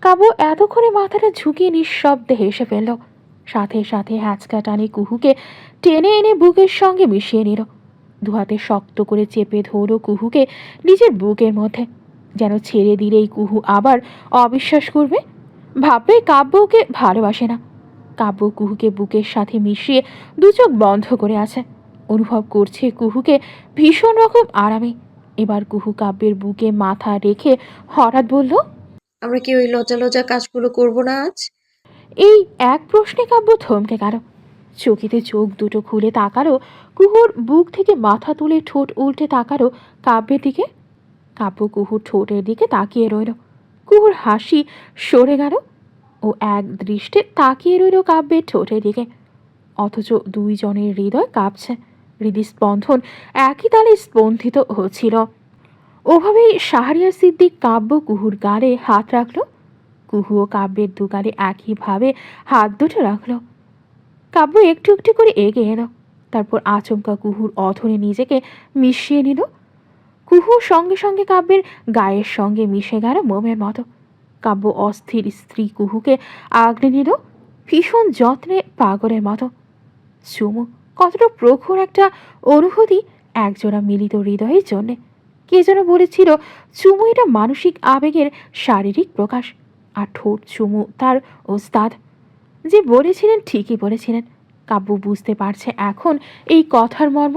কাবু এতক্ষণে মাথাটা ঝুঁকিয়ে নিঃশব্দে হেসে ফেলল। সাথে সাথে হ্যাঁচকা টানে কুহুকে টেনে এনে বুকের সঙ্গে মিশিয়ে নিল। দুহাতে শক্ত করে চেপে ধরল কুহুকে নিজের বুকের মধ্যে, যেন ছেড়ে দিলেই কুহু আবার অবিশ্বাস করবে, ভাববে কাব্য ওকে ভালোবাসে না। কাব্য কুহুকে বুকের সাথে মিশিয়ে দু চোখ বন্ধ করে আছে, অনুভব করছে কুহুকে ভীষণ রকম আরামে। এবার কুহু কাব্যের বুকে মাথা রেখে হঠাৎ বলল, আমরা কি ওই লজ্জা লজ্জা কাজগুলো করব না আজ? এই এক প্রশ্নে কাব্য থমকে গেল। চকিতে চোখ দুটো খুলে তাকালো, কুহুর বুক থেকে মাথা তুলে ঠোঁট উল্টে তাকালো কাব্যের দিকে। কাব্য কুহুর ঠোঁটের দিকে তাকিয়ে রইল। কুহুর হাসি সরে গেল। ও এক দৃষ্টে তাকিয়ে রইল কাব্যের ঠোঁটের দিকে। অথচ দুইজনের হৃদয় কাঁপছে, হৃদস্পন্দন একই তালে স্পন্দিত হচ্ছিল। ওভাবেই শাহরিয়ার সিদ্দিক কাব্য কুহুর গালে হাত রাখল। কুহু ও কাব্যের দুগালে একইভাবে হাত দুটো রাখল। কাব্য একটু একটু করে এগিয়ে এলো, তারপর আচমকা কুহুর অধরে নিজেকে মিশিয়ে নিল। কুহু সঙ্গে সঙ্গে কাব্যের গায়ের সঙ্গে মিশে গেল মোমের মতো। কাব্য অস্থির স্ত্রী কুহুকে আগলে নিল ভীষণ যত্নে, পাগলের মতো। চুমু কতটা প্রখর একটা অনুভূতি একজোড়া মিলিত হৃদয়ের জন্যে। কে যেন বলেছিল চুমু এটা মানসিক আবেগের শারীরিক প্রকাশ, আর ঠোঁট চুমু তার ওস্তাদ। যে বলেছিলেন ঠিকই বলেছিলেন। কাব্য বুঝতে পারছে এখন এই কথার মর্ম।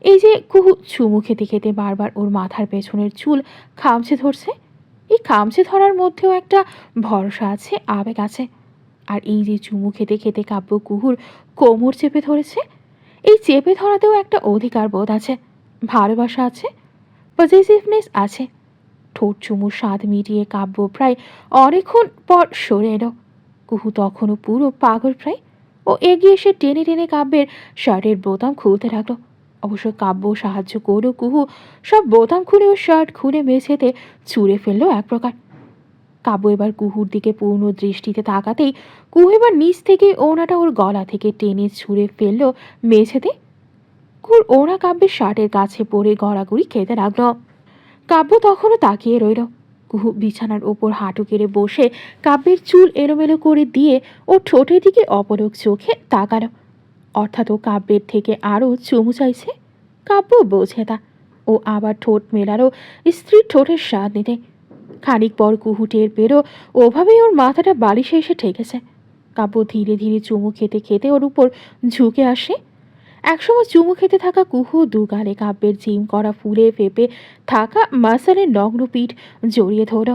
এই যে কুহু চুমু খেতে খেতে বারবার ওর মাথার পেছনের চুল খামচে ধরছে, এই খামচে ধরার মধ্যেও একটা ভরসা আছে, আবেগ আছে। আর এই যে চুমু খেতে খেতে কাব্য কুহুর কোমর চেপে ধরেছে, এই চেপে ধরাতেও একটা অধিকার বোধ আছে, ভালোবাসা আছে, পজেসিভনেস আছে। ঠোঁট চুমুর স্বাদ মিটিয়ে কাব্য প্রায় অনেকক্ষণ পর সরে এলো। কুহু তখনও পুরো পাগল প্রায়। ও এগিয়ে এসে টেনে টেনে কাব্যের শার্টের বোতাম খুলতে লাগলো। অবশ্য কাব্য সাহায্য করলো। কুহু সব বোতাম খুলে ও শার্ট খুলে মেঝেতে ছুঁড়ে ফেললো এক প্রকার। কাব্য এবার কুহুর দিকে পূর্ণ দৃষ্টিতে তাকাতেই কুহু এবার নিচ থেকে ওড়নাটা ওর গলা থেকে টেনে ছুঁড়ে ফেললো মেঝেতে। কুহুর ওড়না কাব্যের শার্টের কাছে পড়ে গড়াগড়ি খেতে লাগলো। কাব্য তখনও তাকিয়ে রইল। কুহু বিছানার ওপর হাঁটু কেড়ে বসে কাব্যের চুল এলোমেলো করে দিয়ে ও ঠোঁটের দিকে অপলক চোখে তাকালো। অর্থাৎ ও কাব্যের থেকে আরও চুমু চাইছে। কাব্য বোঝে তা। ও আবার ঠোঁট মেলালো স্ত্রীর ঠোঁটের স্বাদ নিতে। খানিক পর কুহু টের পেরো ওভাবেই ওর মাথাটা বালিশে এসে ঠেকেছে। কাব্য ধীরে ধীরে চুমু খেতে খেতে ওর উপর ঝুঁকে আসে। একসময় চুমু খেতে থাকা কুহু দুগালে কাব্যের জিম করা ফুলে ফেপে থাকা মাসালের নগ্ন পিঠ জড়িয়ে ধরল।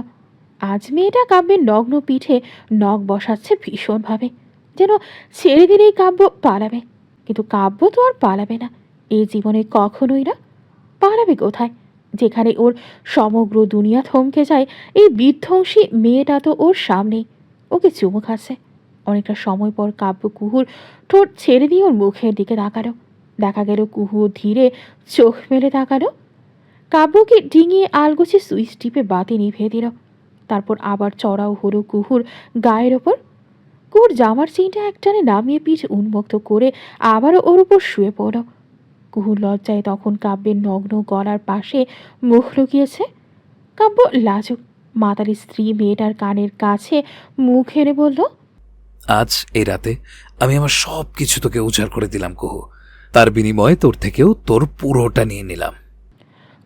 আজ মেয়েটা কাব্যের নগ্ন পিঠে নখ বসাচ্ছে ভীষণভাবে, যেন ছেড়ে দিলেই কাব্য পালাবে। কিন্তু কাব্য তো আর পালাবে না, এই জীবনে কখনোই না। পালাবে কোথায়, যেখানে ওর সমগ্র দুনিয়া থমকে যায়? এই বিধ্বংসী মেয়েটা তো ওর সামনেই, ওকে চুমু খাচ্ছে। অনেকটা সময় পর কাব্য কুহুর ঠোঁট ছেড়ে দিয়ে ওর মুখের দিকে তাকালো। দেখা গেল কুহু ধীরে চোখ মেলে তাকালো। কাব্যকে ডিঙিয়ে আলগোছে সুইচ টিপে বাতি নিভিয়ে দিল। তারপর আবার চড়াও হলো কুহুর গায়ের ওপর। কুহুর জামার চেইনটা একটানে নামিয়ে পিঠ উন্মুক্ত করে আবারও ওর উপর শুয়ে পড়ল। কুহুর লজ্জায় তখন কাব্যের নগ্ন গলার পাশে মুখ লুকিয়েছে। কাব্য লাজুক মাতারি স্ত্রী মেয়েটার কানের কাছে মুখ এনে বলল, আজ এই রাতে আমি আমার সব কিছু তোকে উজাড় করে দিলাম কুহু। তার বিনিময়ে তোর থেকেও তোর পুরোটা নিয়ে নিলাম।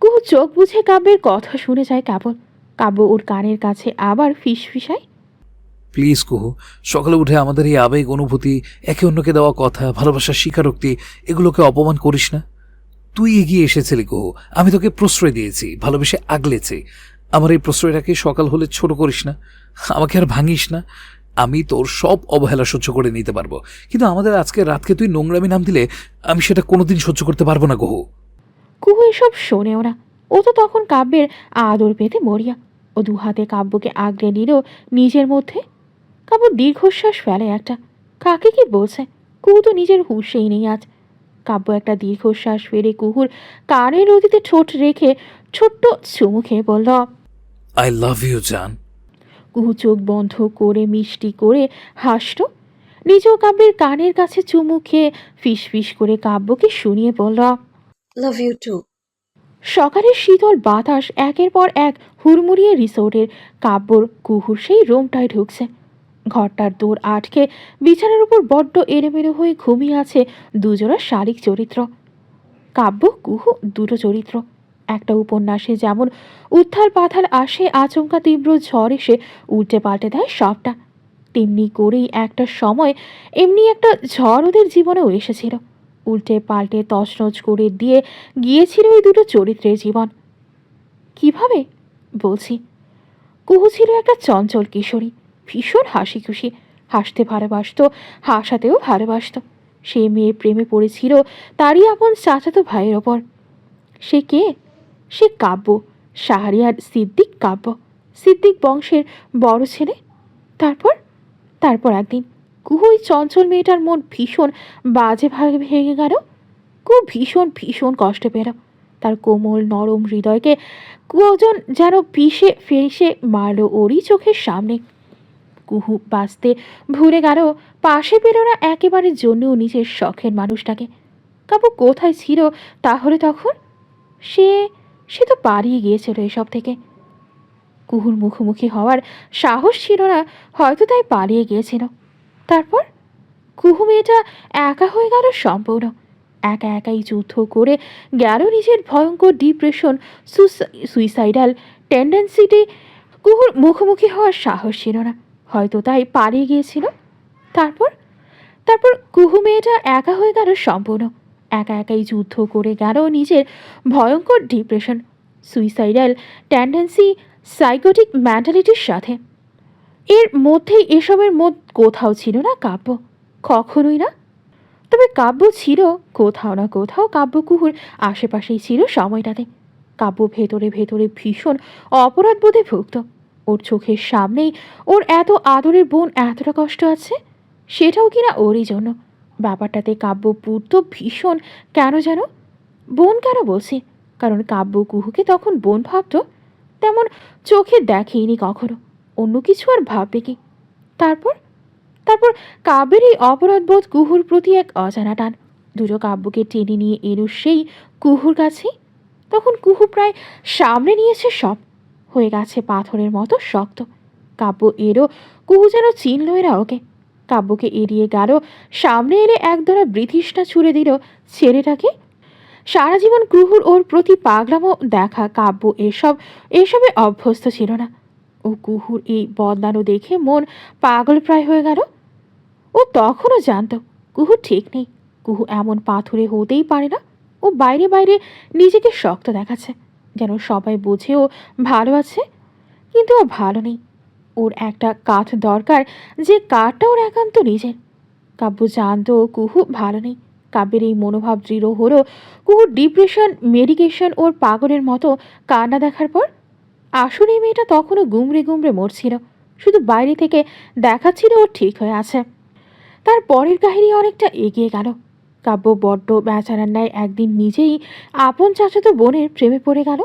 কুহু চোখ বুঝে কাব্যের কথা শুনে যায় কেবল। কাব্য ওর কানের কাছে আবার ফিসফিসায়, প্লিজ কুহু, সকালে উঠে আমাদের এই আবেগ, অনুভূতি, একে অন্যকে দেওয়া কথা, ভালোবাসার স্বীকারোক্তি, এগুলোকে অপমান করিস না। তুই এগিয়ে এসেছিলি কুহু, আমি তোকে প্রশ্রয় দিয়েছি, ভালোবেসে আগলেছি। আমার এই প্রশ্রয়টাকে সকাল হলে ছোট করিস না, আমাকে আর ভাঙিস না। আমি তোর সব অবহেলা সহ্য করে নিতে পারবো, কিন্তু আমাদের আজকের রাতকে তুই নোংরামি নাম দিলে আমি সেটা কোনোদিন সহ্য করতে পারবো না কুহু। কুহু এসব শোনেও না। ও তো তখন কাব্যের আদর পেতে মরিয়া। ও দু হাতে কাব্যকে আগলে নিল নিজের মধ্যে। কাব্য দীর্ঘশ্বাস ফেলে একটা। কাকে কি বলছে? কুহু তো নিজের হুঁশেই নেই আজ। কাব্য একটা দীর্ঘশ্বাস ফেলে কুহুর কানের নদীতে ঠোঁট রেখে ছোট্ট চুমু খেয়ে বলল, আই লাভ ইউ জান। কুহু চোখ বন্ধ করে মিষ্টি করে হাসল। নিজেও কাব্যের কানের কাছে চুমু খেয়ে ফিস ফিস করে কাব্যকে শুনিয়ে বলল, লাভ ইউ টু। সকালের শীতল বাতাস একের পর এক হুড়মুড়িয়ে রিসোর্টের কাব্যর কুহুর সেই রুমটায় ঢুকছে। ঘরটার দৌড় আটকে বিছানার উপর বড্ড এলোমেলো হয়ে ঘুমিয়ে আছে দুজোড়া শালিক চরিত্র। কাব্য কুহু দুটো চরিত্র। একটা উপন্যাসে যেমন উত্থাল পাথাল আসে, আচমকা তীব্র ঝড় এসে উল্টে পাল্টে দেয় সবটা, তেমনি করেই একটা সময় এমনি একটা ঝড় ওদের জীবনেও এসেছিল, উল্টে পাল্টে তছনছ করে দিয়ে গিয়েছিল ওই দুটো চরিত্রের জীবন। কিভাবে বলছি, কুহু ছিল একটা চঞ্চল কিশোরী, ভীষণ হাসি খুশি, হাসতে ভালোবাসত, হাসাতেও ভালোবাসত। সে মেয়ে প্রেমে পড়েছিল তারই আপন চাচাতো ভাইয়ের ওপর। সে কে? সে কাব্য, শাহরিয়ার সিদ্দিক কাব্য, সিদ্দিক বংশের বড় ছেলে। তারপর তারপর একদিন কুহু ওই চঞ্চল মেয়েটার মন ভীষণ বাজেভাবে ভেঙে গেল। কুহু ভীষণ ভীষণ কষ্ট পেল। তার কোমল নরম হৃদয়কে কজন যেন পিষে ফেসে মারল ওরই চোখের সামনে। কুহু বাঁচতে ভুলে গেল, পাশে পেল না একেবারে জন্যও নিজের শখের মানুষটাকে। কাব্য কোথায় ছিল তাহলে তখন? সে সে তো পালিয়ে গিয়েছিল এসব থেকে। কুহুর মুখোমুখি হওয়ার সাহস ছিল না, হয়তো তাই পালিয়ে গিয়েছিল। তারপর কুহু মেয়েটা একা হয়ে গেল সম্পূর্ণ। একা একাই যুদ্ধ করে গেল নিজের ভয়ঙ্কর ডিপ্রেশন, সুইসাইডাল টেন্ডেন্সিটি। কুহুর মুখোমুখি হওয়ার সাহস ছিল না, হয়তো তাই পালিয়ে গিয়েছিল। তারপর তারপর কুহু মেয়েটা একা হয়ে গেল সম্পূর্ণ। একা একাই যুদ্ধ করে গেল নিজের ভয়ঙ্কর ডিপ্রেশন, সুইসাইডাল টেন্ডেন্সি, সাইকোটিক মেন্টালিটির সাথে। এর মধ্যেই এসবের কোথাও ছিল না কাব্য, কখনোই না। তবে কাব্য ছিল কোথাও না কোথাও, কাব্য কুহুর আশেপাশেই ছিল সময়টাতে। কাব্য ভেতরে ভেতরে ভীষণ অপরাধবোধে ভুগত। ওর চোখের সামনেই ওর এত আদরের বোন এতটা কষ্ট আছে, সেটাও কিনা ওরই জন্য। ব্যাপারটাতে কাব্য পুরতো ভীষণ, কেন যেন। বোন কেন বলছি, কারণ কাব্য কুহুকে তখন বোন ভাবত, তেমন চোখে দেখেইনি কখনো, অন্য কিছু আর ভাববে কি। তারপর তারপর কাব্যের এই অপরাধবোধ কুহুর প্রতি এক অজানা টান দুটো কাব্যকে টেনে নিয়ে এলো সেই কুহুর কাছে। তখন কুহু প্রায় সামনে নিয়েছে সব, হয়ে গেছে পাথরের মতো শক্ত। কাব্য এলো, কুহু যেন চিনল এরা ওকে। কাব্যকে এড়িয়ে গেল, সামনে এলে একদলা বৃথিষ্ণা ছুড়ে দিল ছেলেটাকে। সারা জীবন কুহুর ওর প্রতি পাগলামো দেখা কাব্য এসবে অভ্যস্ত ছিল না। ও কুহুর এই বদলানো দেখে মন পাগল প্রায় হয়ে গেল। ও তখনও জানত কুহু ঠিক নেই, কুহু এমন পাথরে হতেই পারে না। ও বাইরে বাইরে নিজেকে শক্ত দেখাচ্ছে, যেন সবাই বোঝে ও ভালো আছে, কিন্তু ও ভালো নেই। ওর একটা কাঠ দরকার, যে কাঠটা ওর একান্ত নিজের। কাব্য জানত কুহু ভালো নেই। কাব্যের এই মনোভাব দৃঢ় হলো কুহুর ডিপ্রেশন মেডিকেশন ওর পাগলের মতো কান্না দেখার পর। আসলে এই মেয়েটা তখনও গুমড়ে গুমড়ে মরছিল, শুধু বাইরে থেকে দেখাচ্ছিল ও ঠিক হয়ে আছে। তার পরের কাহিনী অনেকটা এগিয়ে গেল। কাব্য বড্ড বেচারার ন্যায় একদিন নিজেই আপন চাচাতো বোনের প্রেমে পড়ে গেল।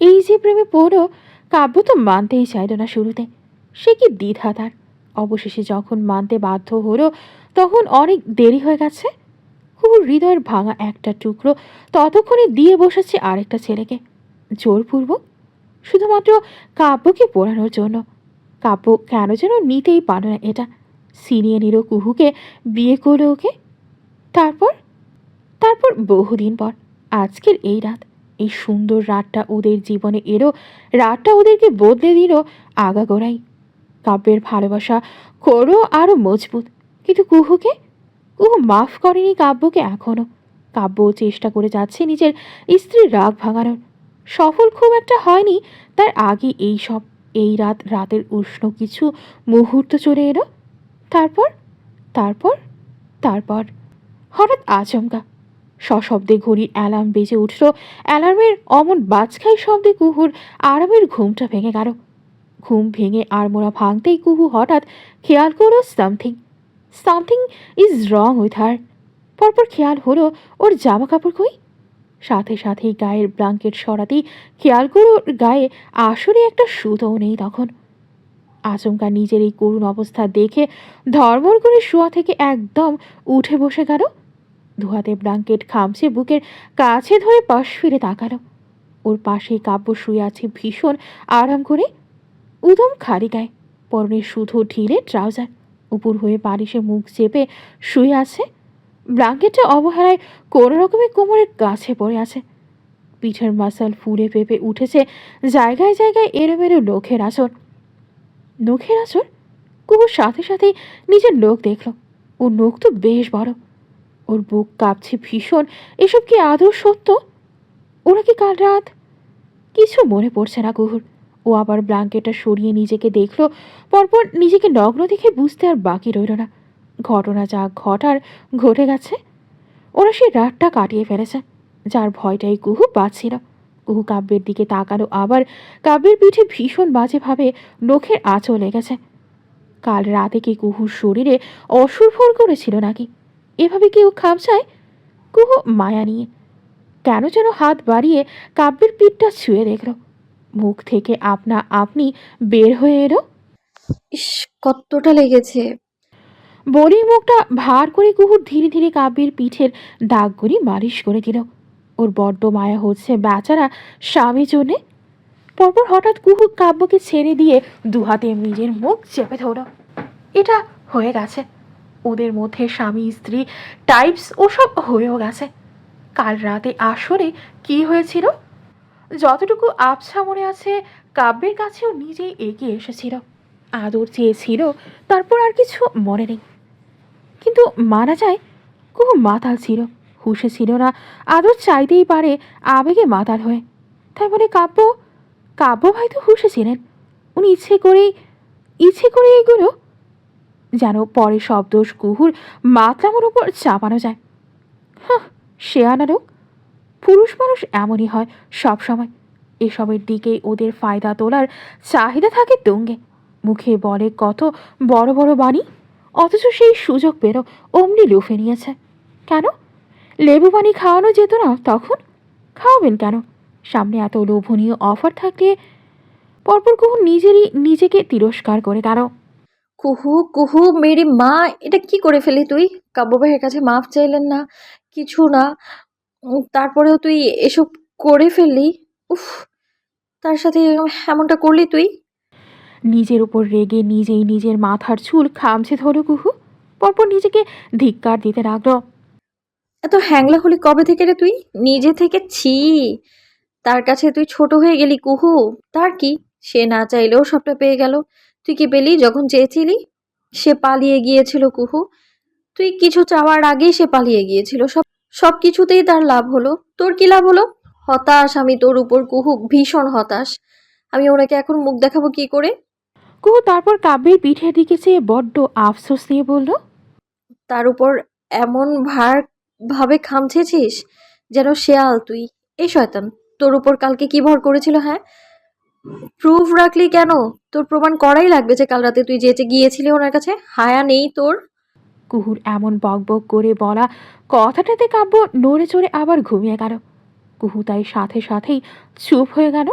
এই যে প্রেমে পড়ো, কাব্য তো মানতেই চাইল না শুরুতে। সে কি দ্বিধা তার! অবশেষে যখন মানতে বাধ্য হলো, তখন অনেক দেরি হয়ে গেছে। খুব হৃদয়ের ভাঙা একটা টুকরো ততক্ষণে দিয়ে বসেছে আরেকটা ছেলেকে, জোরপূর্বক, শুধুমাত্র কাব্যকে পড়ানোর জন্য। কাব্য কেন যেন নিতেই পারল না এটা, ছিনিয়ে নিল কুহুকে, বিয়ে করলো ওকে। তারপর তারপর বহুদিন পর আজকের এই রাত, এই সুন্দর রাতটা ওদের জীবনে এলো। রাতটা ওদেরকে বদলে দিল আগাগোড়াই। কাব্যের ভালোবাসা করো আরো মজবুত, কিন্তু কুহু মাফ করেনি কাব্যকে এখনো। কাব্য চেষ্টা করে যাচ্ছে নিজের স্ত্রীর রাগ ভাঙানোর, সফল খুব একটা হয়নি। তার আগে এই রাতের উষ্ণ কিছু মুহূর্ত চলে এলো। তারপর তারপর তারপর হঠাৎ আচমকা সশব্দে ঘড়ির অ্যালার্ম বেজে উঠল। অ্যালার্মের অমন বাজখাই শব্দে কুহুর আরামের ঘুমটা ভেঙে গেল। ঘুম ভেঙে আড়মোড়া ভাঙতেই কুহু হঠাৎ খেয়াল করলো something is wrong with her. পরপর খেয়াল হলো ওর জামা কাপড় কই। সাথে সাথেই গায়ের ব্ল্যাঙ্কেট সরাতেই খেয়াল করে ওর গায়ে আসলে একটা সুতোও নেই তখন। আচমকা নিজের এই করুণ অবস্থা দেখে ধর্মর করে শোয়া থেকে একদম উঠে বসে গেল। দুহাতে ব্ল্যাঙ্কেট খামছে বুকের কাছে ধরে পাশ ফিরে তাকালো। ওর পাশেই কাব্য শুয়ে আছে ভীষণ আরাম করে, উদম খালি গায়ে, পরনে শুধু ঢিলে ট্রাউজার, উপর হয়ে বালিশে মুখ চেপে শুয়ে আছে। ব্ল্যাঙ্কেটটা অবহেলায় কোনো রকমের কোমরের কাছে পড়ে আছে। পিঠের মাসাল ফুলে পেঁপে উঠেছে, জায়গায় জায়গায় এলোমেলো নখের আঁচড়। কুকুর সাথে সাথেই নিজের নখ দেখল। ওর নখ তো বেশ বড়। ওর বুক কাঁপছে ভীষণ। এসব কি আদৌ সত্য? ওরা কি কাল রাত? কিছু মনে পড়ছে না কুহুর। ও আবার ব্ল্যাঙ্কেটটা সরিয়ে নিজেকে দেখল। পরপর নিজেকে নগ্ন দেখে বুঝতে আর বাকি রইল না, ঘটনা যা ঘটার ঘটে গেছে। ওরা সেই রাতটা কাটিয়ে ফেলেছে, যার ভয়টাই কুহু পাচ্ছিল। কুহু কাব্যের দিকে তাকালো, আবার কাব্যের পিঠে ভীষণ বাজেভাবে নখের আঁচও লেগেছে। কাল রাতে কি কুহুর শরীরে অসুর ভর করেছিল নাকি? এভাবে কেউ খামচায়? কুহু মায়া নিয়ে কেন যেন হাত বাড়িয়ে কাব্যের পিঠটা ছুঁয়ে দেখল। মুখ থেকে আপনা আপনি বের হয়ে এলো, ইস, কতটা লেগেছে। বলেই মুখটা ভার করে কুহুর ধীরে ধীরে কাব্যের পিঠের দাগগুলি মালিশ করে দিল। ওর বড্ড মায়া হচ্ছে বেচারা স্বামীর জন্যে। পরপর হঠাৎ কুহু কাব্যকে ছেড়ে দিয়ে দুহাতে নিজের মুখ চেপে ধরল। এটা হয়ে গেছে, ওদের মধ্যে স্বামী স্ত্রী টাইপস ওসব হয়েও গেছে। কাল রাতে আসরে কি হয়েছিল যতটুকু আবছা মনে আছে, কাব্যের কাছেও নিজেই এগিয়ে এসেছিল, আদর চেয়েছিল, তারপর আর কিছু মনে নেই। কিন্তু মানা যায় কুহু মাতাল ছিল, হুঁশে ছিল না। আদর চাইতেই পারে আবেগে মাতাল হয়ে। তাই বলে কাব্য হয়তো হুঁশে ছিলেন। উনি ইচ্ছে করে এগুলো যেন পরে সব দোষ কুহুর মাতলামোর উপর চাপানো যায়। হ্যাঁ, শেয়ানা লোক। পুরুষ মানুষ এমনই হয় সব সময়। এসবের দিকেই ওদের ফায়দা তোলার চাহিদা থাকে তুঙ্গে। মুখে বলে কত বড় বড় বাণী, অথচ সেই সুযোগ পেল অমনি লুফে নিয়েছে। কেন লেবু পানি খাওয়ানো যেত না তখন? খাওয়াবেন কেন? সামনে এত লোভনীয় অফার থাকলে। পরপর কুহু নিজেকে তিরস্কার করে গেল। কুহু কুহু মেরি মা, এটা কি করে ফেলি তুই? কাব্য ভাইয়ের কাছে মাফ চাইলেন না, কিছু না। তারপরেও তুই এসব করে ফেললি। উফ, তার সাথে এমনটা করলি তুই? নিজের উপর রেগে নিজেই নিজের মাথার চুল খামছে ধরো কুহু। পরপর নিজেকে ধিক্কার দিতে লাগলো। এত হ্যাংলা হলি কবে থেকে রে তুই? নিজে থেকে ছি। তার কাছে তুই ছোট হয়ে গেলি কুহু। তার কি, সে না চাইলেও সবটা পেয়ে গেল। তুই কি পেলি যখন চেয়েছিলি? সে পালিয়ে গিয়েছিল কুহু। তুই কিছু চাওয়ার আগেই সে পালিয়ে গিয়েছিল। সব কিছুতেই তার লাভ হলো। তোর কি লাভ হলো? হতাশ আমি তোর উপর কুহু, ভীষণ হতাশ। আমি ওনাকে এখন মুখ দেখাবো কি করে? কুহু তারপর কাব্যের পিঠের দিকে চেয়ে বড্ড আফসোস নিয়ে বলল, তার উপর এমন ভাবে খামছেছিস যেন শেয়াল তুই। এই শয়তান, তোর উপর কালকে কি ভর করেছিল? হ্যাঁ, প্রুফ রাখলি কেন? তোর প্রমাণ করাই লাগবে যে কাল রাতে তুই যেচে গিয়েছিলি ওনার কাছে। হায়া নেই তোর? কুহুর এমন বকবক করে বলা কথাটাতে কাব্য নড়ে চড়ে আবার ঘুমিয়ে গেল। কুহু তাই সাথে সাথেই চুপ হয়ে গেল।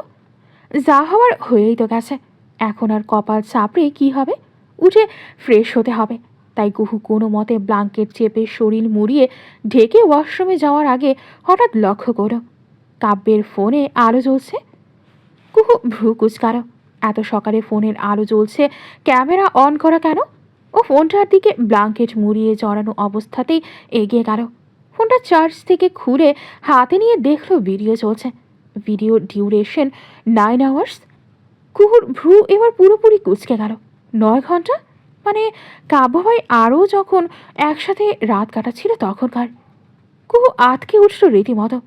যা হওয়ার হয়েই তো গেছে, এখন আর কপাল চাপড়ে কি হবে? উঠে ফ্রেশ হতে হবে। তাই কুহু কোনো মতে ব্ল্যাঙ্কেট চেপে শরীর মুড়িয়ে ঢেকে ওয়াশরুমে যাওয়ার আগে হঠাৎ লক্ষ্য করো কাব্যের ফোনে আলো জ্বলছে। কুহু ভ্রু কুচকাল। এত সকালে ফোনের আলো জ্বলছে, ক্যামেরা অন করা কেন? ও ফোনটার দিকে ব্ল্যাঙ্কেট মুড়িয়ে জড়ানো অবস্থাতেই এগিয়ে গেল। ফোনটা চার্জ থেকে খুলে হাতে নিয়ে দেখলো ভিডিও চলছে। Video duration 9 hours. কুহুর ভ্রু এবার পুরোপুরি কুচকে গেল। 9 ঘন্টা মানে কাব্যভাই আরও যখন একসাথে রাত কাটাচ্ছিল তখনকার। কুহু আটকে উঠল রীতিমতো।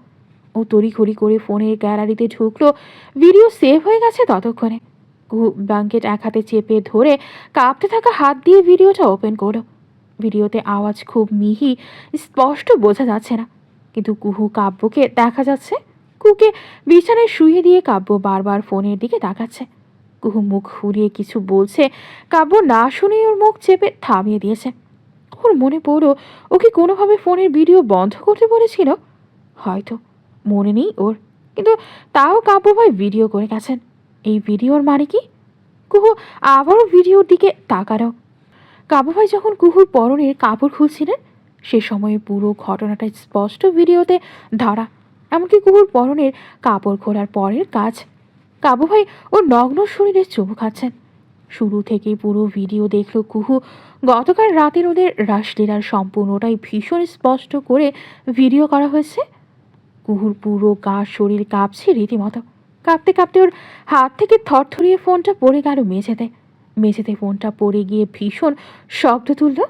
ও তড়িঘড়ি করে ফোনের গ্যালারিতে ঢুকলো। ভিডিও সেভ হয়ে গেছে ততক্ষণে। কুহু ব্ল্যাঙ্কেট এক হাতে চেপে ধরে কাঁপতে থাকা হাত দিয়ে ভিডিওটা ওপেন করলো। ভিডিওতে আওয়াজ খুব মিহি, স্পষ্ট বোঝা যাচ্ছে না, কিন্তু কুহু কাব্যকে দেখা যাচ্ছে। কুহুকে বিছানায় শুয়ে দিয়ে কাব্য বারবার ফোনের দিকে তাকাচ্ছে। কুহু মুখ ঘুরিয়ে কিছু বলছে, কাব্য না শুনেই ওর মুখ চেপে থামিয়ে দিয়েছে। ওর মনে পড়ল ওকে কোনোভাবে ফোনের ভিডিও বন্ধ করতে বলেছিল, হয়তো মনে নেই ওর, কিন্তু তাও কাব্যভাই ভিডিও করে গেছেন। এই ভিডিওর মানে কি? কুহু আবারও ভিডিওর দিকে তাকালো। কাব্যভাই যখন কুহুর পরনের কাপড় খুলছিলেন সে সময়ে পুরো ঘটনাটা স্পষ্ট ভিডিওতে ধরা। এমনকি কুহুর পরনের কাপড় খোলার পরের কাজ। কাবু ভাই ওর নগ্ন শরীরে চুমু খাচ্ছেন। শুরু থেকে পুরো ভিডিও দেখল কুহু। গতকাল রাতের ওদের রাসলীলার সম্পূর্ণটাই ভীষণ স্পষ্ট করে ভিডিও করা হয়েছে। কুহুর পুরো গা শরীর কাঁপছে রীতিমতো। কাঁপতে কাঁপতে ওর হাত থেকে থরথরিয়ে ফোনটা পড়ে গেল মেঝেতে। মেঝেতে ফোনটা পড়ে গিয়ে ভীষণ শব্দ তুলল।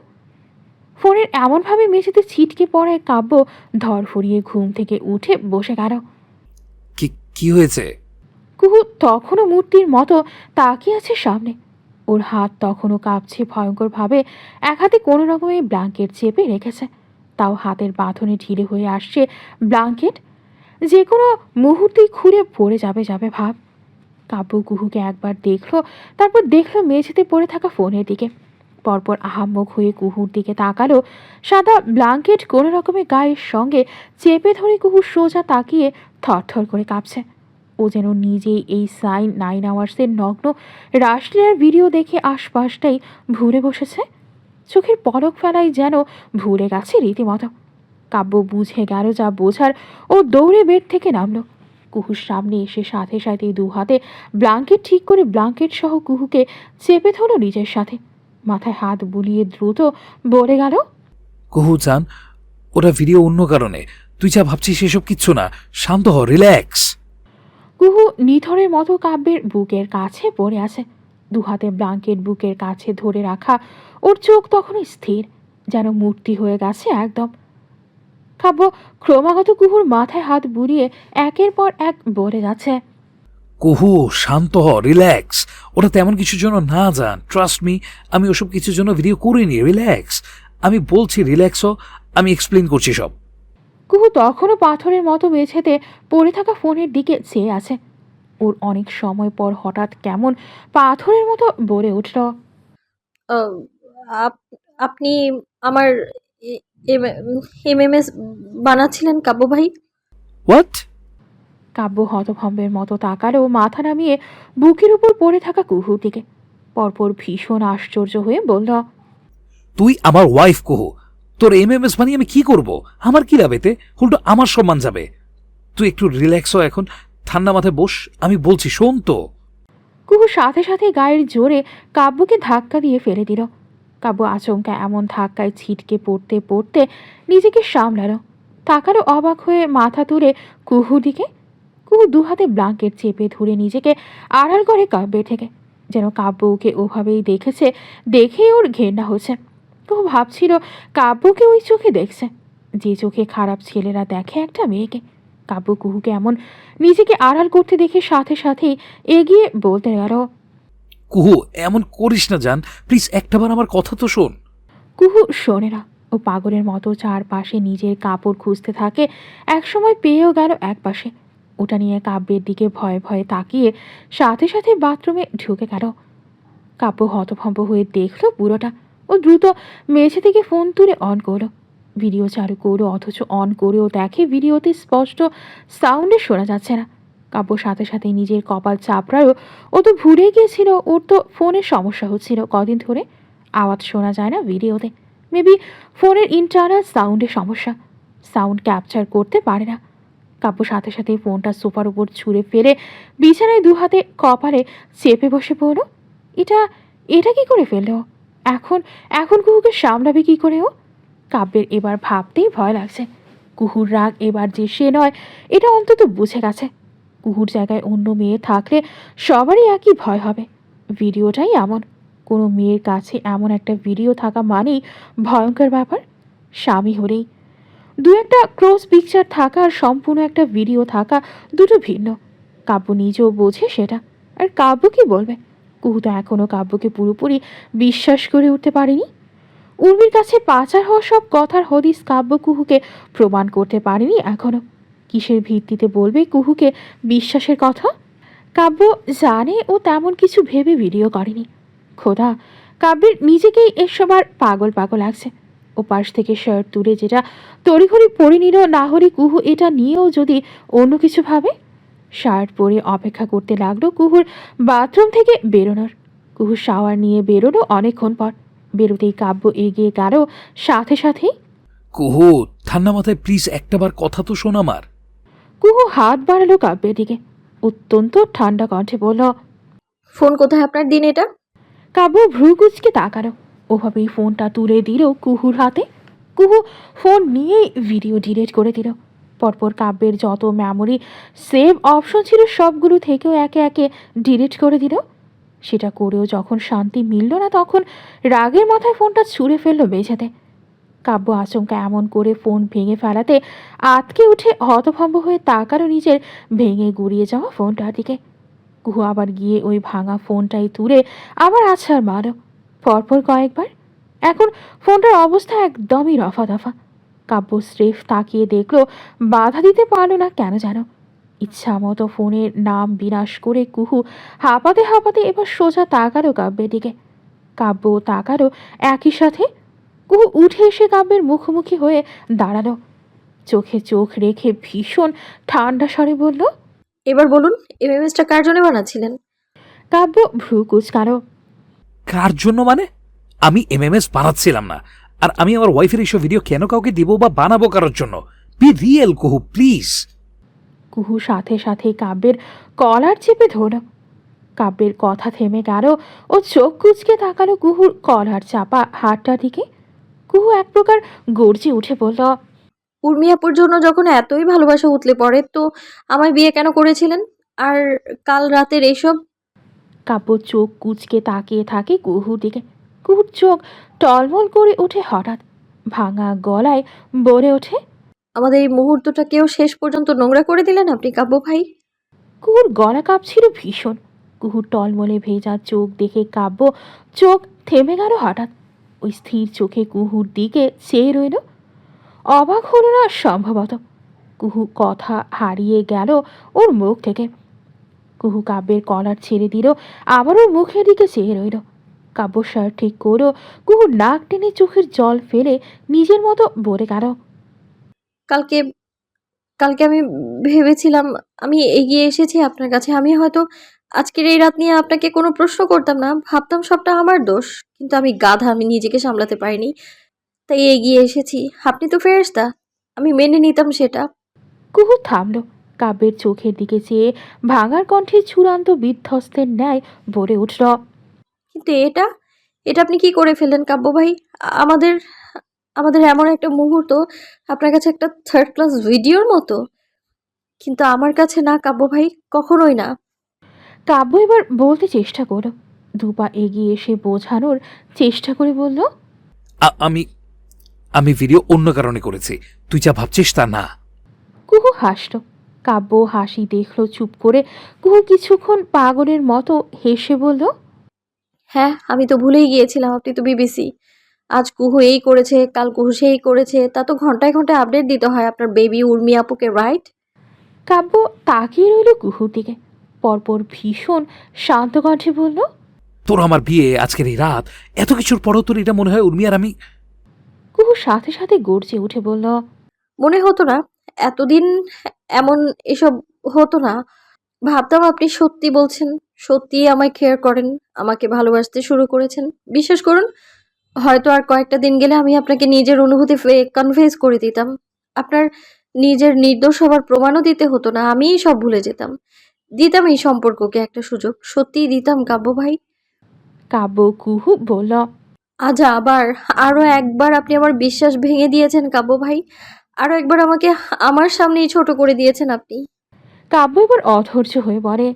ফোনের এমনভাবে মেঝেতে ছিটকে পড়ায় কাব্য ধরফরিয়ে ঘুম থেকে উঠে বসে গেল। কি কি হয়েছে? কুহু তখনও মূর্তির মতো তাকিয়ে আছে সামনে। ওর হাত তখনও কাঁপছে ভয়ঙ্করভাবে। এক হাতে কোনো রকমে ব্ল্যাঙ্কেট চেপে রেখেছে, তাও হাতের বাঁধনে ঢিলে হয়ে আসছে ব্ল্যাঙ্কেট। যে কোনো মুহূর্তেই খুঁড়ে পড়ে যাবে ভাব। কাব্য কুহুকে একবার দেখলো, তারপর দেখলো মেঝেতে পড়ে থাকা ফোনের দিকে। পরপর আহাম্মক হয়ে কুহুর দিকে তাকালো। সাদা ব্ল্যাঙ্কেট কোনো রকমের গায়ের সঙ্গে চেপে ধরে কুহু সোজা তাকিয়ে থরথর করে কাঁপছে। ও যেন নিজেই এই সাইন 9 আওয়ার্সের নগ্ন রাসলীলার ভিডিও দেখে আশপাশটাই ভুলে বসেছে। চোখের পলক ফেলাই যেন ভুলে গেছে রীতিমতো। কাব্য বুঝে গেল যা বোঝার। ও দৌড়ে বেড থেকে নামলো। কুহুর সামনে এসে সাথে সাথে দু হাতে ব্ল্যাঙ্কেট ঠিক করে ব্ল্যাঙ্কেট সহ কুহুকে চেপে ধরল নিজের সাথে। মাথায় হাত বুলিয়ে দ্রুত বলে গেল, কুহু চান, ওটা ভিডিও অন্য কারণে। তুই যা ভাবছিস সেসব কিচ্ছু না। শান্ত হ, রিল্যাক্স। কুহু নিথরের মতো কাব্যের বুকের কাছে পড়ে আছে। দু হাতে ব্ল্যাঙ্কেট বুকের কাছে ধরে রাখা। ওর চোখ তখনও স্থির, যেন মূর্তি হয়ে গেছে একদম। কাব্য ক্রমাগত কুহুর মাথায় হাত বুলিয়ে একের পর এক বলে যাচ্ছে, কুহু শান্ত হ, রিল্যাক্স। ওটা তেমন কিছুর জন্য না যান, ট্রাস্ট মি। আমি ওসব কিছুর জন্য ভিডিও করিনি, রিল্যাক্স। আমি বলছি রিল্যাক্স হ, আমি এক্সপ্লেন করছি সব। কুহু তখনও পাথরের মতো মেঝেতে পড়ে থাকা ফোনের দিকে চেয়ে আছে। ওর অনেক সময় পর হঠাৎ কেমন পাথরের মতো বলে উঠল, আহ, আপনি আমার এমএমএস বানাচ্ছিলেন কাব্য ভাই? হোয়াট? কাব্য হতভম্বের মতো তাকালো মাথা নামিয়ে বুকের উপর পড়ে থাকা কুহুর দিকে। পরপর ভীষণ আশ্চর্য হয়ে বলল, তুই আমার ওয়াইফ কুহু। তোর এমএমএস বানিয়ে আমি কি করব? আমার কি লাভ এতে? উল্টো আমার সম্মান যাবে। তুই একটু রিল্যাক্স হ এখন, ঠান্ডা মাথায় বস। আমি বলছি শোন তো। কুহু সাথে সাথে গায়ের জোরে কাব্যকে ধাক্কা দিয়ে ফেলে দিল। কাব্য আচমকা এমন ধাক্কায় ছিটকে পড়তে পড়তে নিজেকে সামলালো। তাকালো অবাক হয়ে মাথা তুলে কুহুর দিকে। কুহু দু হাতে ব্ল্যাঙ্কেট চেপে ধরে নিজেকে আড়াল করে কাব্যের থেকে, যেন কাব্য ওকে ওভাবেই দেখেছে, দেখেই ওর ঘেন্না হচ্ছে। কুহু ভাবছিল কাব্যকে ওই চোখে দেখছে, যে চোখে খারাপ ছেলেরা দেখে একটা মেয়েকে। কাব্য কুহুকে এমন নিজেকে আড়াল করতে দেখে সাথে সাথেই এগিয়ে বলতে গেল, কুহু এমন করিস না জান, প্লিজ একটাবার আমার কথা তো শোন। কুহু শোনে না। ও পাগলের মতো চারপাশে নিজের কাপড় খুঁজতে থাকে। একসময় পেয়েও গেল এক পাশে। ওটা নিয়ে কাব্যের দিকে ভয়ে ভয়ে তাকিয়ে সাথে সাথে বাথরুমে ঢুকে গেল। কাব্য হতভম্ব হয়ে দেখলো পুরোটা। ও দ্রুত মেঝে থেকে ফোন তুলে অন করলো, ভিডিও চালু করলো। অথচ অন করেও দেখে ভিডিওতে স্পষ্ট সাউন্ডে শোনা যাচ্ছে না। কাব্য সাথে সাথে নিজের কপাল চাপড়ায়ও। ও তো ভুলে গিয়েছিল ওর তো ফোনের সমস্যা হচ্ছিল কদিন ধরে। আওয়াজ শোনা যায় না ভিডিওতে। মেবি ফোনের ইন্টারনাল সাউন্ডের সমস্যা, সাউন্ড ক্যাপচার করতে পারে না। কাব্য সাথে সাথে ফোনটা সোফার উপর ছুঁড়ে ফেলে বিছানায় দু হাতে কপালে চেপে বসে পড়ল। এটা এটা কি করে ফেললো? এখন এখন কুহুকে সামলাবে কি করে ও? কাব্যের এবার ভাবতেই ভয় লাগছে। কুহুর রাগ এবার যে সে নয়, এটা অন্তত বুঝে গেছে। কুহুর জায়গায় অন্য মেয়ে থাকলে সবারই একই ভয় হবে। ভিডিওটাই এমন। কোনো মেয়ের কাছে এমন একটা ভিডিও থাকা মানেই ভয়ঙ্কর ব্যাপার। স্বামী হলেই দু একটা ক্লোজ পিকচার থাকা আর সম্পূর্ণ একটা ভিডিও থাকা দুটো ভিন্ন। কাব্য নিজেও বোঝে সেটা। আর কাব্য কি বলবে? কুহু তো এখনও কাব্যকে পুরোপুরি বিশ্বাস করে উঠতে পারেনি। উর্মির কাছে পাচার হওয়া সব কথার হদিস কাব্য কুহুকে প্রমাণ করতে পারেনি এখনো। কিসের ভিত্তিতে বলবে কুহুকে বিশ্বাসের কথা? কাব্য জানে ও তেমন কিছু ভেবে ভিডিও করেনি। খোদা, কাব্যের নিজেকেই এসব আর পাগল পাগল লাগছে। ও পাশ থেকে শার্ট তুলে যেটা তড়িঘড়ি পরে নিল, না হলে কুহু এটা নিয়েও যদি অন্য কিছু ভাবে। শার্ট পরে অপেক্ষা করতে লাগলো কুহুর বাথরুম থেকে বেরোনোর। কুহু শাওয়ার নিয়ে বেরোলো অনেকক্ষণ পর। বেরোতেই কাব্য এগিয়ে গেল সাথে সাথেই। কুহু ঠান্ডা মাথায় প্লিজ একটাবার কথা তো শোন আমার। কুহু হাত বাড়ালো কাব্যের দিকে, অত্যন্ত ঠান্ডা কণ্ঠে বলল। ফোন কোথায় আপনার? দিন এটা। কাব্য ভ্রু কুচকে তাকালো। ওভাবেই ফোনটা তুলে দিল কুহুর হাতে। কুহু ফোন নিয়েই ভিডিও ডিলিট করে দিল। পরপর কাব্যের যত মেমোরি সেভ অপশন ছিল সবগুলো থেকেও একে একে ডিলিট করে দিল। সেটা করেও যখন শান্তি মিলল না, তখন রাগের মাথায় ফোনটা ছুঁড়ে ফেললো মেঝেতে। কাব্য আচমকা এমন করে ফোন ভেঙে ফেলাতে আতকে উঠে হতভম্ব হয়ে তাকালো নিজের ভেঙে গুড়িয়ে যাওয়া ফোনটার দিকে। কুহু আবার গিয়ে ওই ভাঙা ফোনটাই তুলে আবার আছাড় মারল, পরপর কয়েকবার। এখন ফোনটার অবস্থা একদমই রফা দফা। কাব্য স্রেফ তাকিয়ে দেখলো, বাধা দিতে পারলো না কেন যেন। ইচ্ছা মতো ফোনের নাম বিনাশ করে কুহু হাঁপাতে হাঁপাতে এবার সোজা তাকালো কাব্যের দিকে। কাব্য তাকালো একই সাথে। কুহু উঠে এসে কাব্যের মুখোমুখি হয়ে দাঁড়ালো, চোখে চোখ রেখে ভীষণ ঠান্ডা স্বরে বলল। এবার বলুন, এমএমএসটা কার জন্য বানাচ্ছিলেন? কাব্য ভ্রু কুচকালো। কার জন্য মানে? আমি এমএমএস বানাচ্ছিলাম না। আর আমি আমার ওয়াইফের এইসব ভিডিও কেন কাউকে দিব বা বানাবো কারোর জন্য? বি রিয়েল কুহু, প্লিজ। কুহু সাথে সাথে কাব্যের কলার চেপে ধরল। কাব্যের কথা থেমে গেল। ও চোখ কুচকে তাকালো কুহুর কলার চাপা হাতটার দিকে। কুহু এক প্রকার গর্জে উঠে বলল। উর্মিয়াপুর জন্য যখন এতই ভালোবাসা উতলে পড়ে, তো আমায় বিয়ে কেন করেছিলেন? আর কাল রাতের এইসব? কাব্য চোখ কুচকে তাকিয়ে থাকে কুহুর দিকে। কুহুর চোখ টলমল করে ওঠে হঠাৎ, ভাঙা গলায় বলে ওঠে। আমাদের এই মুহূর্তটাকেও শেষ পর্যন্ত নোংরা করে দিলেন আপনি, কাব্য ভাই। কুহুর গলা কাঁপছিল ভীষণ। কুহুর টলমলে ভেজা চোখ দেখে কাব্য চোখ থেমে গেল হঠাৎ। ওই স্থির চোখে কুহুর দিকে চেয়ে রইল। অবাক হলো না সম্ভবত। কুহু কথা হারিয়ে গেল ওর মুখ থেকে। কুহু কাব্যের কলার ছেড়ে দিল, আবার ওর মুখের দিকে চেয়ে রইল। কাব্য শার্ট ঠিক করো। কুহু নাক টেনে চোখের জল ফেলে নিজের মতো বলে গেল। কালকে কালকে আমি ভেবেছিলাম আমি এগিয়ে এসেছি আপনার কাছে। আমি হয়তো আজকের এই রাত নিয়ে আপনাকে কোনো প্রশ্ন করতাম না, ভাবতাম সবটা আমার দোষ। কিন্তু আমি গাধা, আমি নিজেকে সামলাতে পারিনি, তাই এগিয়ে এসেছি। আপনি তো ফেরেশতা, আমি মেনে নিতাম সেটা। কুহু থামল, কাব্যের চোখের দিকে চেয়ে ভাঙার কণ্ঠে চূড়ান্ত বিধ্বস্তের ন্যায় বলে উঠল। কিন্তু এটা এটা আপনি কি করে ফেললেন কাব্য ভাই? আমাদের আমাদের এমন একটা মুহূর্ত আপনার কাছে একটা থার্ড ক্লাস ভিডিওর মতো, কিন্তু আমার কাছে না কাব্য ভাই, কখনোই না। কাব্য এবার বলতে চেষ্টা করল, দুপা এগিয়ে এসে বোঝানোর চেষ্টা করে বলল। আমি আমি ভিডিও অন্য কারণে করেছি, তুই যা ভাবছিস তা না। কুহু হাসল। কাব্য হাসি দেখল চুপ করে। কুহু কিছুক্ষণ পাগলের মতো হেসে বলল। হ্যাঁ, আমি তো ভুলেই গিয়েছিলাম, আপনি তো বিবিসি। আজ কুহু এই করেছে, কাল কুহু সেই করেছে, তা তো ঘন্টায় ঘন্টায় আপডেট দিতে হয় আপনার বেবি উর্মি আপুকে, রাইট? কাব্য তাকিয়ে রইল কুহুর দিকে, পরপর ভীষণ শান্ত কণ্ঠে বলল। তোর আমার বিয়ে, আজকের এই রাত, এত কিছুর পরও তোর এটা মনে হয় উর্মি আর আমি? কুহু সাথে সাথে গর্জে উঠে বলল। মনে হতো না এতদিন এমন এসব হতো না। ভাবতাম আপনি সত্যি বলছেন, সত্যিই আমায় কেয়ার করেন, আমাকে ভালোবাসতে শুরু করেছেন। বিশ্বাস করুন, হয়তো আর কয়েকটা দিন গেলে আমি আপনাকে নিজের অনুভূতি কনফেস করে দিতাম। আপনার নিজের নির্দোষ হবার প্রমাণও দিতে হতো না, আমিই সব ভুলে যেতাম। দিতাম এই সম্পর্ককে একটা সুযোগ, সত্যিই দিতাম কাব্য ভাই। কাব্য কুহু বলল। আজ আবার আরো একবার আপনি আমার বিশ্বাস ভেঙে দিয়েছেন কাব্য ভাই। আরো একবার আমাকে আমার সামনেই ছোট করে দিয়েছেন আপনি। কাব্য এবার অধৈর্য হয়ে পড়ে।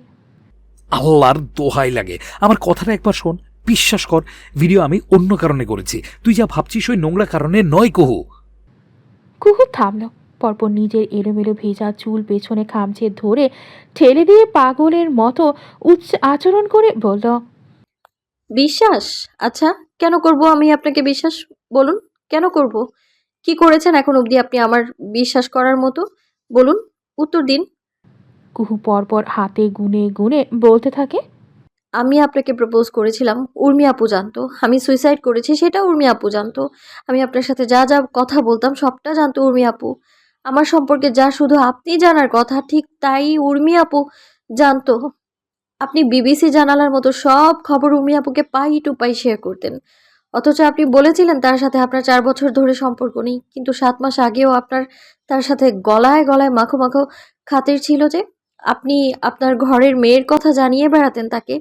আল্লাহর দোহাই লাগে, আমার কথাটা একবার শোন, বিশ্বাস কর, ভিডিও আমি অন্য কারণে করেছি, তুই যা ভাবছিস ওই নোংরা কারণে নয় কুহু। কুহু থামল, পরপর নিজের এলোমেলো ভেজা চুল পেছনে খামচে ধরে ঠেলে দিয়ে পাগলের মতো উচ্চ আচরণ করে বলল। বিশ্বাস? আচ্ছা, কেন করব আমি আপনাকে বিশ্বাস? বলুন, কেন করব? কি করেছেন এখন অবধি আপনি আমার বিশ্বাস করার মতো? বলুন, উত্তর দিন। কুহু পরপর হাতে গুনে গুনে বলতে থাকে। আমি আপনাকে প্রপোজ করেছিলাম, উর্মি আপু জানতো। আমি সুইসাইড করেছি, সেটা উর্মি আপু জানতো। আমি আপনার সাথে যা যা কথা বলতাম সবটা জানতো উর্মি আপু। আমার সম্পর্কে যা শুধু আপনি জানার কথা, ঠিক তাই উর্মি আপু জানতো। আপনি বিবিসি জানালার মতো সব খবর উর্মি আপুকে পাই টু পাই শেয়ার করতেন। অথচ আপনি বলেছিলেন তার সাথে আপনার 4 বছর ধরে সম্পর্ক নেই, কিন্তু 7 মাস আগেও আপনার তার সাথে গলায় গলায় মাখো মাখো খাতির ছিল যে আপনি আপনার ঘরের মেয়ের কথা জানিয়ে বেড়াতেন তাকে।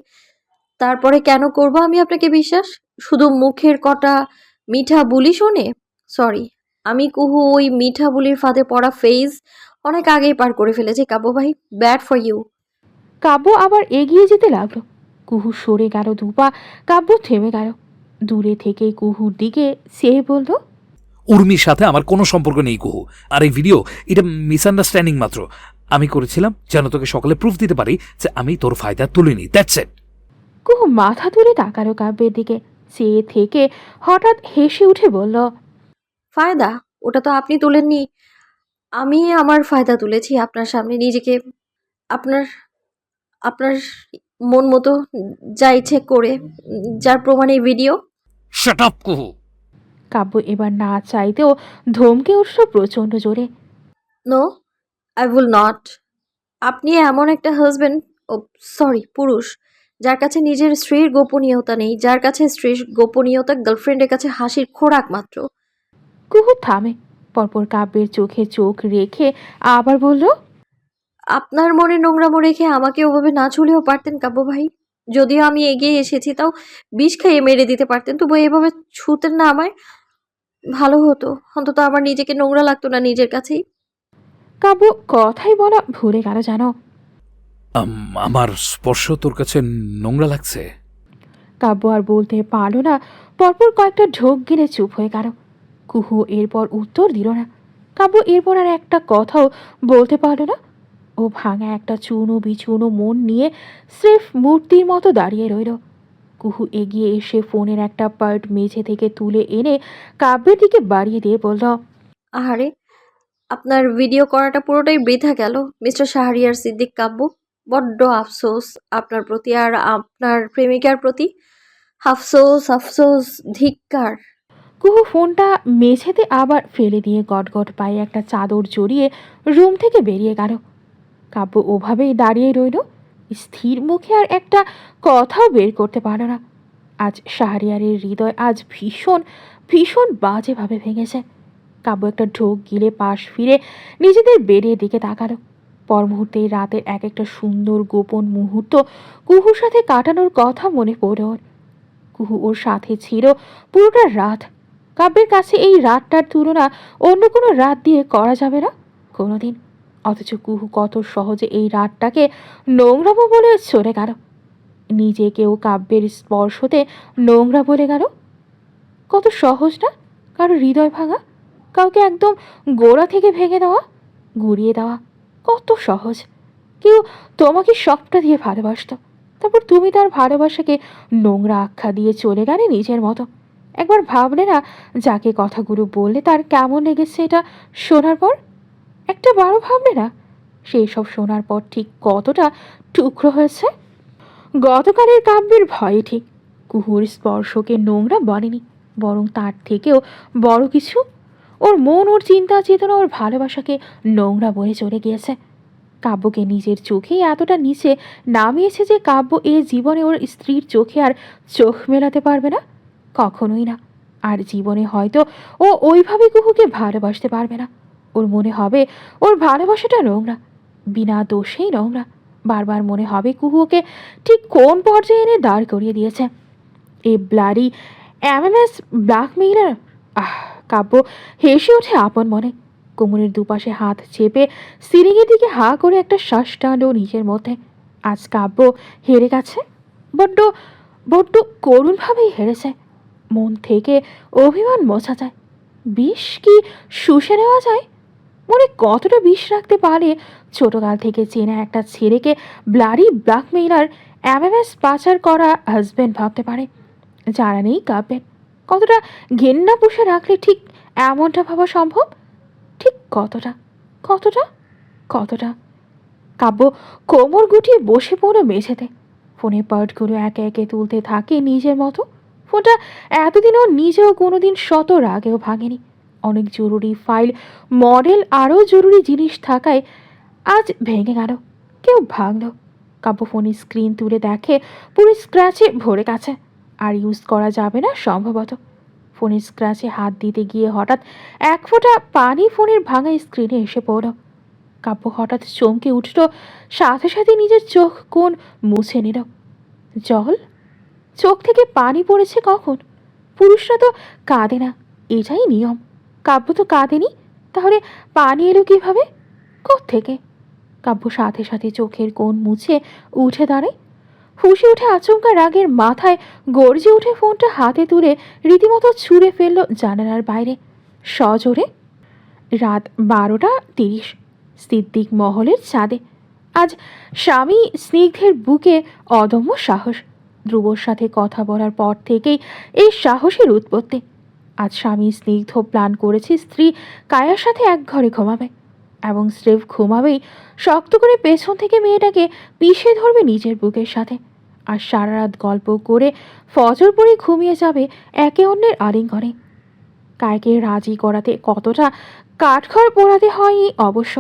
তারপরে কেন করব আমি আপনাকে বিশ্বাস? শুধু মুখের কটা মিঠা বুলি শুনে? সরি, আমি কুহু ওই মিঠা বুলির ফাঁদে পড়া ফেজ অনেক আগেই পার করে ফেলেছি কাব্য ভাই। Bad for you. কাব্য আবার এগিয়ে যেতে লাগলো। কুহু সরে গেল দুপা। কাব্য থেমে গেল। দূরে থেকে কুহুর দিকে চেয়ে বলল, উর্মির সাথে আমার কোনো সম্পর্ক নেই কুহু। আর এই ভিডিও এটা মিসআন্ডারস্ট্যান্ডিং মাত্র। আমি করেছিলাম যেন তোকে সকালে প্রুফ দিতে পারি যে আমি তোর ফায়দা তুলিনি, দ্যাটস ইট। কুহু মাথা তুলে তাকালো কাব্যের দিকে। চেয়ে থেকে হঠাৎ হেসে উঠে বলল, ফায়দা? ওটা তো আপনি তুলেননি, আমি আমার ফায়দা তুলেছি আপনার সামনে নিজেকে। আপনার আপনার মন মতো যা ইচ্ছে করে, যার প্রমাণ এই ভিডিও। শাট আপ কুহু। কাব্য এবার না চাইতেও ধমকে উঠল প্রচণ্ড জোরে। No, I will not. আপনি এমন একটা হাজবেন্ড, ও সরি পুরুষ, যার কাছে নিজের স্ত্রীর গোপনীয়তা নেই, যার কাছে স্ত্রীর গোপনীয়তা গার্লফ্রেন্ডের কাছে হাসির খোরাক মাত্র। কুহু থামে। পরপর কাব্যের চোখে চোখ রেখে আবার বলল, আপনার মনে নোংরামো রেখে আমাকে ওভাবে না ছুলেও পারতেন কাব্য ভাই। যদিও আমি এগিয়ে এসেছি, তাও বিষ খাইয়ে মেরে দিতে পারতেন, তবু এভাবে ছুতেন না আমায়। ভালো হতো, অন্তত আমার নিজেকে নোংরা লাগতো না নিজের কাছেই। কাব্য কথাই বলা ভুলে গেল জানো। আমার স্পর্শ তোর কাছে নোংরা লাগছে? কাব্য আর বলতে পারল না। পরপর কয়েকটা ঢোক গিলে চুপ হয়ে গেল। কুহু এরপর উত্তর দিল না। কাব্য এরপর আর একটা কথাও বলতে পারল না। ও ভাঙা একটা চূর্ণ বিচূর্ণ মন নিয়ে স্রেফ মূর্তির মতো দাঁড়িয়ে রইল। কুহু এগিয়ে এসে ফোনের একটা পার্ট মেঝে থেকে তুলে এনে কাব্যের দিকে বাড়িয়ে দিয়ে বলল, আহারে, আপনার ভিডিও করাটা পুরোটাই বৃথা গেল মিস্টার শাহরিয়ার সিদ্দিক কাব্য। বড্ড আফসোস আপনার প্রতি আর আপনার প্রেমিকার প্রতি। আফসোস আফসোস, ধিক্কার। কুহু ফোনটা মেঝেতে আবার ফেলে দিয়ে গটগট পায়ে একটা চাদর জড়িয়ে রুম থেকে বেরিয়ে গেল। কাব্য ওভাবেই দাঁড়িয়ে রইল, স্থির মুখে আর একটা কথাও বের করতে পারল না। আজ শাহরিয়ারের হৃদয় আজ ভীষণ ভীষণ বাজেভাবে ভেঙেছে। কাব্য একটা ঢোক গিলে পাশ ফিরে নিজেদের বেডের দিকে তাকালো। পর মুহূর্তেই রাতের এক একটা সুন্দর গোপন মুহূর্ত কুহুর সাথে কাটানোর কথা মনে পড়ে ওর। কুহু ওর সাথে ছিল পুরোটা রাত। কাব্যের কাছে এই রাতটার তুলনা অন্য কোনো রাত দিয়ে করা যাবে না কোনোদিন। অথচ কুহু কত সহজে এই রাতটাকে নোংরামো বলে চলে গেল। নিজেকেও কাব্যের স্পর্শতে নোংরা বলে গেল। কত সহজ না কারো হৃদয় ভাঙা, কাউকে একদম গোড়া থেকে ভেঙে দেওয়া, গুড়িয়ে দেওয়া। কত সহজ। কেউ তোমাকে সবটা দিয়ে ভালোবাসত, তারপর তুমি তার ভালোবাসাকে নোংরা আখ্যা দিয়ে চলে গেলে নিজের মতো। একবার ভাবলে না যাকে কথাগুলো বললে তার কেমন লেগেছে এটা শোনার পর? একটা বারো ভাবলে না সেই সব শোনার পর ঠিক কতটা টুকরো হয়েছে? গতকালের কাব্যের ভয়ে ঠিক কুহুর স্পর্শকে নোংরা বলেনি, বরং তার থেকেও বড় কিছু। ওর মন, ওর চিন্তা চেতনা, ওর ভালোবাসাকে নোংরা বলে চলে গিয়েছে। কাব্যকে নিজের চোখেই এতটা নিচে নামিয়েছে যে কাব্য এ জীবনে ওর স্ত্রীর চোখে আর চোখ মেলাতে পারবে না, কখনোই না। আর জীবনে হয়তো ও ওইভাবে কুহুকে ভালোবাসতে পারবে না। ওর মনে হবে ওর ভালোবাসাটা নোংরা, বিনা দোষেই নোংরা। বারবার মনে হবে কুহু ওকে ঠিক কোন পর্যায়ে এনে দাঁড় করিয়ে দিয়েছে। এই ব্লাডি এমএমএস ব্ল্যাকমেইলার। কাব্য হেসে ওঠে আপন মনে। কোমরের দুপাশে হাত চেপে সিলিংয়ের দিকে হা করে একটা শ্বাস টানল নিজের মধ্যে। আজ কাব্য হেরে গেছে, বড্ড বড্ড করুণভাবেই হেরেছে। মন থেকে অভিমান মোছা যায়। বিষ কি শুষে নেওয়া যায়? মনে কতটা বিষ রাখতে পারে ছোটকাল থেকে চেনা একটা ছেলেকে ব্লাডি ব্ল্যাকমেইলার এমএমএস পাচার করা হাজব্যান্ড ভাবতে পারে? জানা নেই কাব্যের কতটা ঘেন্না পুষে রাখলে ঠিক এমনটা ভাবা সম্ভব। ঠিক কতটা কতটা কতটা। কাব্য কোমর গুটিয়ে বসে পড়ো মেঝেতে। ফোনের পার্টগুলো একে একে তুলতে থাকে নিজের মতো। ফোনটা এতদিনও নিজেও কোনোদিন শত রাগেও ভাঙেনি। অনেক জরুরি ফাইল, মডেল, আরও জরুরি জিনিস থাকায় আজ ভেঙে গেল। কেউ ভাঙলো। কাব্য ফোনের স্ক্রিন তুলে দেখে পুরো স্ক্র্যাচে ভরে গেছে, আর ইউজ করা যাবে না সম্ভবত। ফোনের স্ক্র্যাচে হাত দিতে গিয়ে হঠাৎ এক ফোঁটা পানি ফোনের ভাঙা স্ক্রিনে এসে পড়ল। কাব্য হঠাৎ চমকে উঠল, সাথে সাথে নিজের চোখ কোণ মুছে নিল। জল? চোখ থেকে পানি পড়েছে কখন? পুরুষরা তো কাঁদে না, এটাই নিয়ম। কাব্য তো কাঁদেনি, তাহলে পানি এলো কিভাবে, কোত্থেকে? কাব্য সাথে সাথে চোখের কোণ মুছে উঠে দাঁড়ায়। ফুঁসে উঠে আচমকা রাগের মাথায় গর্জে উঠে ফোনটা হাতে তুলে রীতিমতো ছুঁড়ে ফেলল জানালার বাইরে সজোরে। রাত 12:30, সিদ্দিক মহলের ছাদে। আজ স্বামী স্নিগ্ধের বুকে অদম্য সাহস। ধ্রুবর সাথে কথা বলার পর থেকেই এই সাহসের উৎপত্তি। আজ স্বামী স্নিগ্ধ প্ল্যান করেছে স্ত্রী কায়ার সাথে এক ঘরে ঘুমাবে, এবং স্রেফ ঘুমাবেই শক্ত করে পেছন থেকে মেয়েটাকে পিষে ধরবে নিজের বুকের সাথে, আর সারা রাত গল্প করে ফজর পরে ঘুমিয়ে যাবে একে অন্যের আলিঙ্গনে। কায়কে রাজি করাতে কতটা কাঠখড় পোড়াতে হয়নি অবশ্য।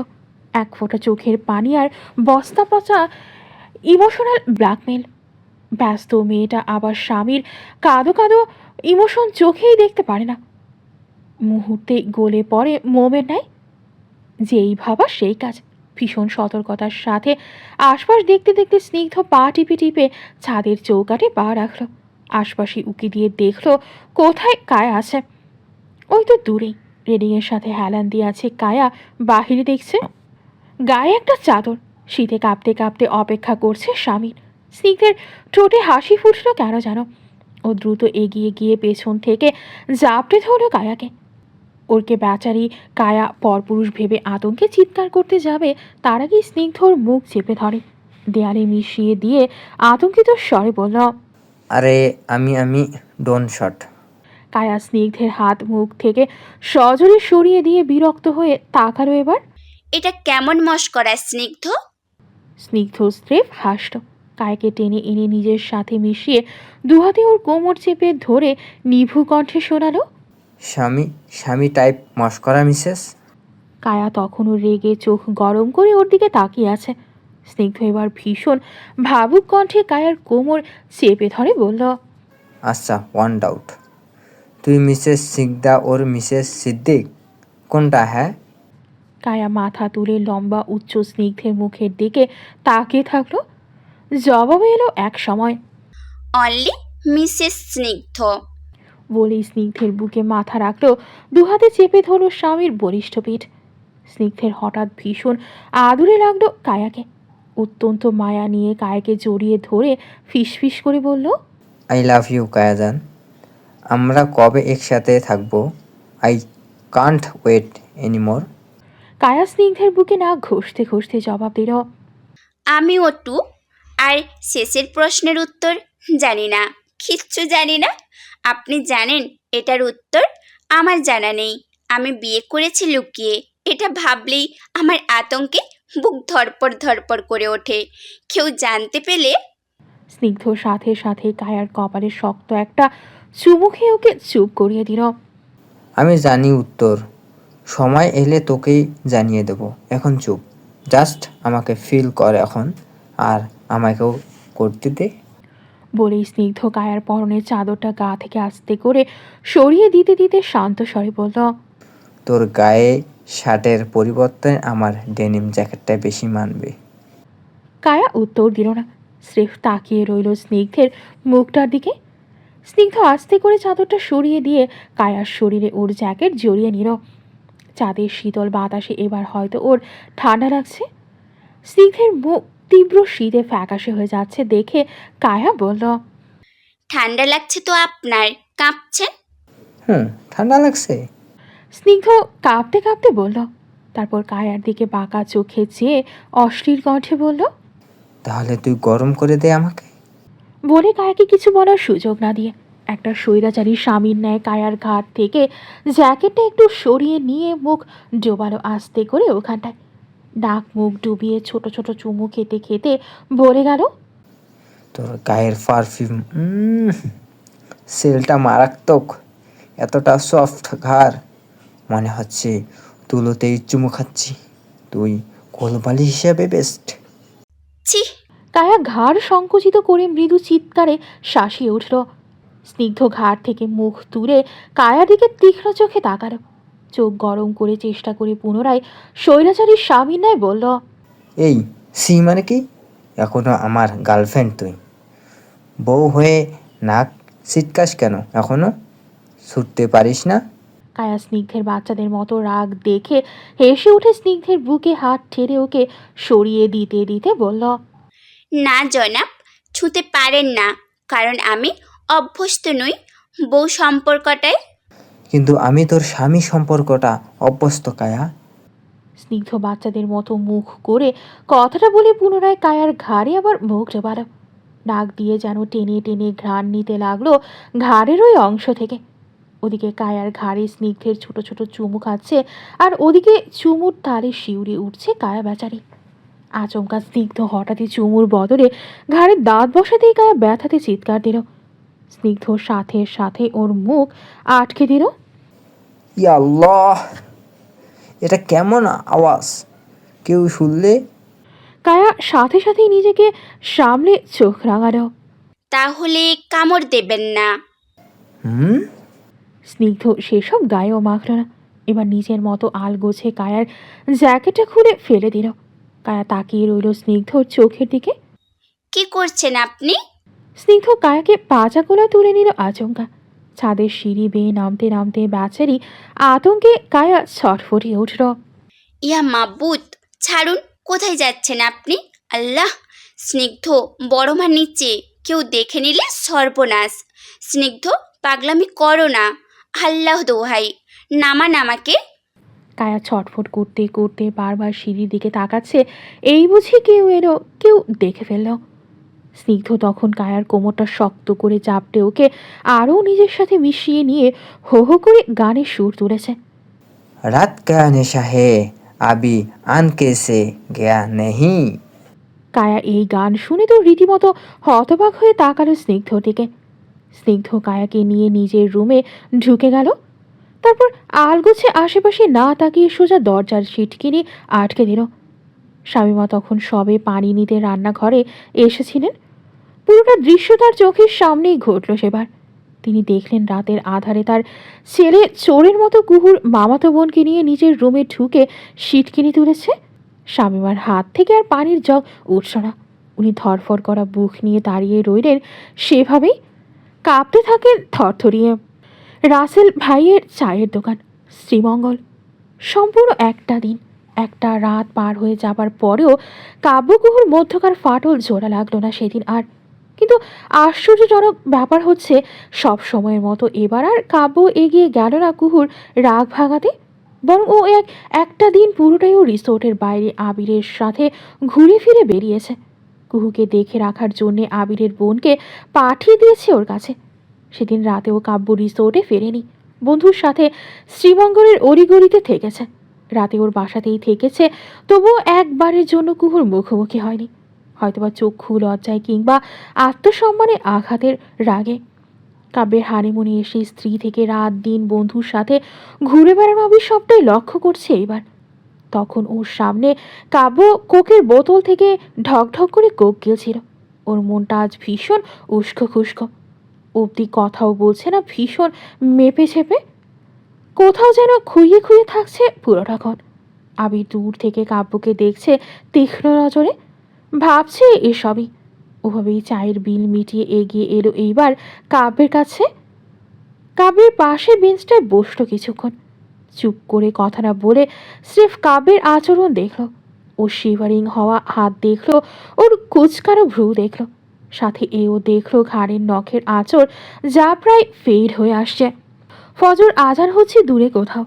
এক ফোঁটা চোখের পানি আর বস্তা পচা ইমোশনাল ব্ল্যাকমেল। ব্যস্ত মেয়েটা আবার স্বামীর কাঁদো কাঁদো ইমোশন চোখেই দেখতে পারে না, মুহূর্তে গলে পড়ে মোমের ন্যায়। যেই ভাবা সেই কাজ। ভীষণ সতর্কতার সাথে আশপাশ দেখতে দেখতে স্নিগ্ধ পা টিপে টিপে ছাদের চৌকাঠে পা রাখল। আশপাশে উকি দিয়ে দেখল কোথায় কায়া আছে। ওই তো দূরেই রেডিংয়ের সাথে হেলান দিয়ে আছে কায়া, বাহিরে দেখছে। গায়ে একটা চাদর, শীতে কাঁপতে কাঁপতে অপেক্ষা করছে স্বামীর। স্নিগ্ধের ঠোঁটে হাসি ফুটল কেন যেন। ও দ্রুত এগিয়ে গিয়ে পেছন থেকে জাপটে ধরল কায়াকে। ওরকে বেচারি কায়া পরপুরুষ ভেবে আতঙ্কে চিৎকার করতে যাবে, তার আগেই স্নিগ্ধর মুখ চেপে ধরে, দেয়ালে মিশিয়ে দিয়ে আতঙ্কিত স্বরে বলল, আরে আমি ডোন শট। কায়া স্নিগ্ধের হাত মুখ থেকে সজোরে সরিয়ে দিয়ে বিরক্ত হয়ে তাকালো এবার। এটা কেমন মশকরা স্নিগ্ধ? স্নিগ্ধ স্রেফ হাসল। কায়াকে টেনে এনে নিজের সাথে মিশিয়ে দুহাতে ওর কোমর চেপে ধরে নিভু কণ্ঠে শোনালো, স্বামী টাইপ মস্করা মিসেস। কায়া তখনও রেগে চোখ গরম করে ওর দিকে তাকিয়ে আছে। স্নিগ্ধ এবার ভীষণ ভাবুক কণ্ঠে কায়ার কোমর চেপে ধরে বলল, আচ্ছা, ওয়ান ডাউট, তুই মিসেস সিকদা ওর মিসেস সিদ্দিক কোনটা? হ্যাঁ। কায়া মাথা তুলে লম্বা উচ্চ স্নিগ্ধের মুখের দিকে তাকিয়ে থাকলো। জবাবে এলো এক সময়, অনলি মিসেস স্নিগ্ধ। বলেই স্নিগ্ধের বুকে মাথা রাখলো, দুহাতে চেপে ধরলো স্বামীর বলিষ্ঠ পিঠ। স্নিগ্ধের হঠাৎ ভীষণ আদুরে লাগলো কায়াকে। অত্যন্ত মায়া নিয়ে কায়াকে জড়িয়ে ধরে ফিসফিস করে বলল, আই লাভ ইউ কায়াজান। আমরা কবে একসাথে থাকবো? I can't wait anymore. Kaya স্নিগ্ধের বুকে না ঘষতে ঘষতে জবাব দিল, আমিও টু। আর শেষের প্রশ্নের উত্তর জানি না, কিচ্ছু জানি না। আপনি জানেন এটার উত্তর? আমার জানা নেই। আমি বিয়ে করেছি লুকিয়ে, এটা ভাবলেই আমার আতঙ্কে বুক ধরপড় ধরপড় করে ওঠে। কেউ জানতে পেলে? স্নিগ্ধ সাথে সাথে কায়ার কপালে শক্ত একটা চুমু খেয়ে ওকে চুপ করিয়ে দিল। আমি জানি উত্তর, সময় এলে তোকেই জানিয়ে দেব। এখন চুপ, জাস্ট আমাকে ফিল কর এখন, আর আমাকেও করতে দে। বলেই স্নিগ্ধ কায়ার পরনের চাদরটা গা থেকে আস্তে করে সরিয়ে দিতে দিতে শান্ত স্বরে বলল, তোর গায়ে শার্টের পরিবর্তে আমার ডেনিম জ্যাকেটটা বেশি মানবে। কায়া উত্তর দিল না, স্রেফ তাকিয়ে রইল স্নিগ্ধের মুখটার দিকে। স্নিগ্ধ আস্তে করে চাদরটা সরিয়ে দিয়ে কায়ার শরীরে ওর জ্যাকেট জড়িয়ে নিল। চাঁদের শীতল বাতাসে এবার হয়তো ওর ঠান্ডা লাগছে। স্নিগ্ধের মুখ তীব্র শীতে ফ্যাকাশে হয়ে যাচ্ছে দেখে কায়া বলল, ঠান্ডা লাগছে তো আপনার, কাঁপছেন? ঠান্ডা লাগছে। স্নিগ্ধ কাঁপতে কাঁপতে বলল, তারপর কায়ার দিকে বাঁকা চোখে চেয়ে অশ্লীল কণ্ঠে বলল, তাহলে তুই গরম করে দে আমাকে। বলে কায়াকে কিছু বলার সুযোগ না দিয়ে একটা স্বৈরাচারী স্বামীর ন্যায় কায়ার ঘাট থেকে জ্যাকেটটা একটু সরিয়ে নিয়ে মুখ ডোবালো আস্তে করে ওখানটায়। নাক মুখ ডুবিয়ে ছোট ছোট চুমু খেতে খেতে বলে গেল, তোর গায়ের পারফিউম, সেলটা মারাত্মক। এতটা সফট ঘাড়, মনে হচ্ছে তুলোতেই চুমু খাচ্ছি। তুই কোলবালি হিসেবে বেস্ট। ছি! কায়া ঘাড় সংকুচিত করে মৃদু চিৎকারে শাসিয়ে উঠল। স্নিগ্ধ ঘাড় থেকে মুখ তুলে কায়ার দিকে তীক্ষ্ণ চোখে তাকালো। চোখ গরম করে চেষ্টা করে পুনরায় স্বৈরাচারীর স্বামীর ন্যায় বলল, এই সি মানে কি? এখনো আমার গার্লফ্রেন্ড তুই, বউ হয়ে নাক ছিটকাস কেন এখনো? ছুটতে পারিস না? কায়া স্নিগ্ধের বাচ্চাদের মতো রাগ দেখে হেসে উঠে স্নিগ্ধের বুকে হাত ঠেলে ওকে সরিয়ে দিতে দিতে বলল, না জনাব, ছুঁতে পারেন না, কারণ আমি অভ্যস্ত নই বউ সম্পর্কটায়। কিন্তু আমি তোর স্বামী সম্পর্কটা অভ্যস্ত কায়া। স্নিগ্ধ বাচ্চাদের মতো মুখ করে কথাটা বলে পুনরায় কায়ার ঘাড়ে আবার মুখ টেপাল। নাক দিয়ে যেন টেনে টেনে ঘ্রাণ নিতে লাগলো ঘাড়ের ওই অংশ থেকে। ওদিকে কায়ার ঘাড়ে স্নিগ্ধের ছোট ছোট চুমু খাচ্ছে, আর ওদিকে চুমুর তালে শিউরে উঠছে কায়া বেচারি। আচমকা স্নিগ্ধ হঠাৎই চুমুর বদলে ঘাড়ে দাঁত বসাতেই কায়া ব্যথাতে চিৎকার দিল। স্নিগ্ধ সাথে সাথে ওর মুখ আটকে দিল। ইয়া আল্লাহ, এটা কেমন আওয়াজ? কেউ শুনলে? কায়া সাথে সাথেই নিজেকে সামলে চোখ রাঙালো। তাহলে কামড় দেবেন না। হুম? স্নিগ্ধ সেসব গায়েও মাখল না। এবার নিজের মতো আলগোছে কায়ার জ্যাকেটটা খুলে ফেলে দিল। কায়া তাকিয়ে রইল স্নিগ্ধর চোখের দিকে। কি করছেন আপনি? স্নিগ্ধ কায়াকে পাজা কোলা তুলে নিল আচমকা। ছাদের সিঁড়ি বেয়ে নামতে নামতে বেচারি আতঙ্কে কায়া ছটফটিয়ে উঠল। ইয়া মাবুত, ছাড়ুন, কোথায় যাচ্ছেন আপনি? আল্লাহ, স্নিগ্ধ বড় মা নিচে, কেউ দেখে নিলে সর্বনাশ। স্নিগ্ধ, পাগলামি করো না, আল্লাহ দোহাই, নামান আমাকে। কায়া ছটফট করতে করতে বারবার সিঁড়ির দিকে তাকাচ্ছে, এই বুঝি কেউ এলো, কেউ দেখে ফেলল। স্নিগ্ধ তখন কায়ার কোমরটা শক্ত করে চাপটে ওকে আরও নিজের সাথে মিশিয়ে নিয়ে হো হো করে গানের সুর তুলেছে। রাত কা নেশা হে আবি আন কেসে গয়া নেহি। কায়া এই গান শুনে তো রীতিমতো হতবাক হয়ে তাকালো স্নিগ্ধর দিকে। স্নিগ্ধ কায়াকে নিয়ে নিজের রুমে ঢুকে গেল। তারপর আলগোছে আশেপাশে না তাকিয়ে সোজা দরজার সিটকিনি আটকে দিল। স্বামীমা তখন সবে পানি নিতে রান্নাঘরে এসেছিলেন। পুরোটা দৃশ্য তার চোখের সামনেই ঘটল সেবার। তিনি দেখলেন রাতের আধারে তার ছেলে চোরের মতো কুহুর মামাতো বোনকে নিয়ে নিজের রুমে ঢুকে সিটকিনি তুলেছে। স্বামীমার হাত থেকে আর পানির জগ উঠল না। উনি ধরফর করা বুক নিয়ে দাঁড়িয়ে রইলেন সেভাবেই, কাঁপতে থাকেন থরথরিয়ে। রাসেল ভাইয়ের চায়ের দোকান, শ্রীমঙ্গল। সম্পূর্ণ একটা দিন, একটা রাত পার হয়ে যাবার পরেও কাব্যকুহুর মধ্যকার ফাটল জোড়া লাগলো না সেদিন আর। কিন্তু আশ্চর্যজনক ব্যাপার হচ্ছে, সব সময়ের মতো এবার আর কাব্য এগিয়ে গেল না কুহুর রাগ ভাঙাতে, বরং ও একটা দিন পুরোটাই ও রিসোর্টের বাইরে আবিরের সাথে ঘুরে ফিরে বেরিয়েছে। কুহুকে দেখে রাখার জন্যে আবিরের বোনকে পাঠিয়ে দিয়েছে ওর কাছে। সেদিন রাতেও কাব্য রিসোর্টে ফেরেনি, বন্ধুর সাথে শ্রীমঙ্গলের অলিগলিতে থেকেছে। রাতে ওর বাসাতেই থেকেছে, তবুও একবারের জন্য কুহুর মুখোমুখি হয়নি। হয়তোবা চক্ষু লজ্জায় কিংবা আত্মসম্মানে আঘাতের রাগে। কাব্যের হানিমুনে এসে স্ত্রী থেকে রাত দিন বন্ধুর সাথে ঘুরে বেড়ানো সবটাই লক্ষ্য করছে এইবার। তখন ওর সামনে কাব্য কোকের বোতল থেকে ঢকঢক করে কোক গিলছিল। ওর মনটা আজ ভীষণ উস্কো খুস্কো। অবধি কথাও বলছে না, ভীষণ মেপে ছেপে কোথাও যেন খুইয়ে খুইয়ে থাকছে পুরোটাক্ষণ। আবির দূর থেকে কাব্যকে দেখছে তীক্ষ্ণ নজরে, ভাবছে এসবই। ওভাবেই চায়ের বিল মিটিয়ে এগিয়ে এলো এইবার কাব্যের কাছে। কাব্যের পাশে বেঞ্চটায় বসলো কিছুক্ষণ, চুপ করে কথা না বলে স্রেফ কাব্যের আচরণ দেখল। ওর শিভারিং হওয়া হাত দেখল, ওর কুচকানো ভ্রু দেখল, সাথে এও দেখলো ঘাড়ের নখের আঁচড় যা প্রায় ফেড হয়ে আসছে। ফজর আজান হচ্ছে দূরে কোথাও,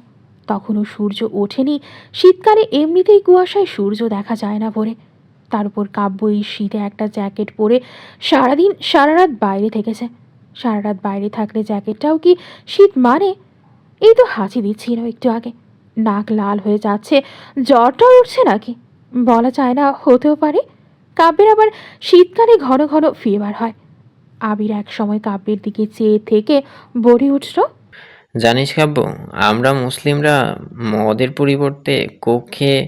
তখনও সূর্য ওঠেনি। শীতকালে এমনিতেই কুয়াশায় সূর্য দেখা যায় না ভোরে। তার উপর কাব্য এই শীতে একটা জ্যাকেট পরে সারাদিন সারা রাত বাইরে থেকেছে। সারা রাত বাইরে থাকলে জ্যাকেটটাও কি শীত মানে? এই তো হাঁচি দিচ্ছিল একটু আগে, নাক লাল হয়ে যাচ্ছে, জ্বরটাও উঠছে নাকি বলা যায় না, হতেও পারে। কাব্যের আবার শীতকালে ঘন ঘন ফিভার হয়। আবির এক সময় কাব্যের দিকে চেয়ে থেকে বলে উঠল, জানিস কাব্য, আমরা মুসলিমরা মদের পরিবর্তে কোক খেয়ে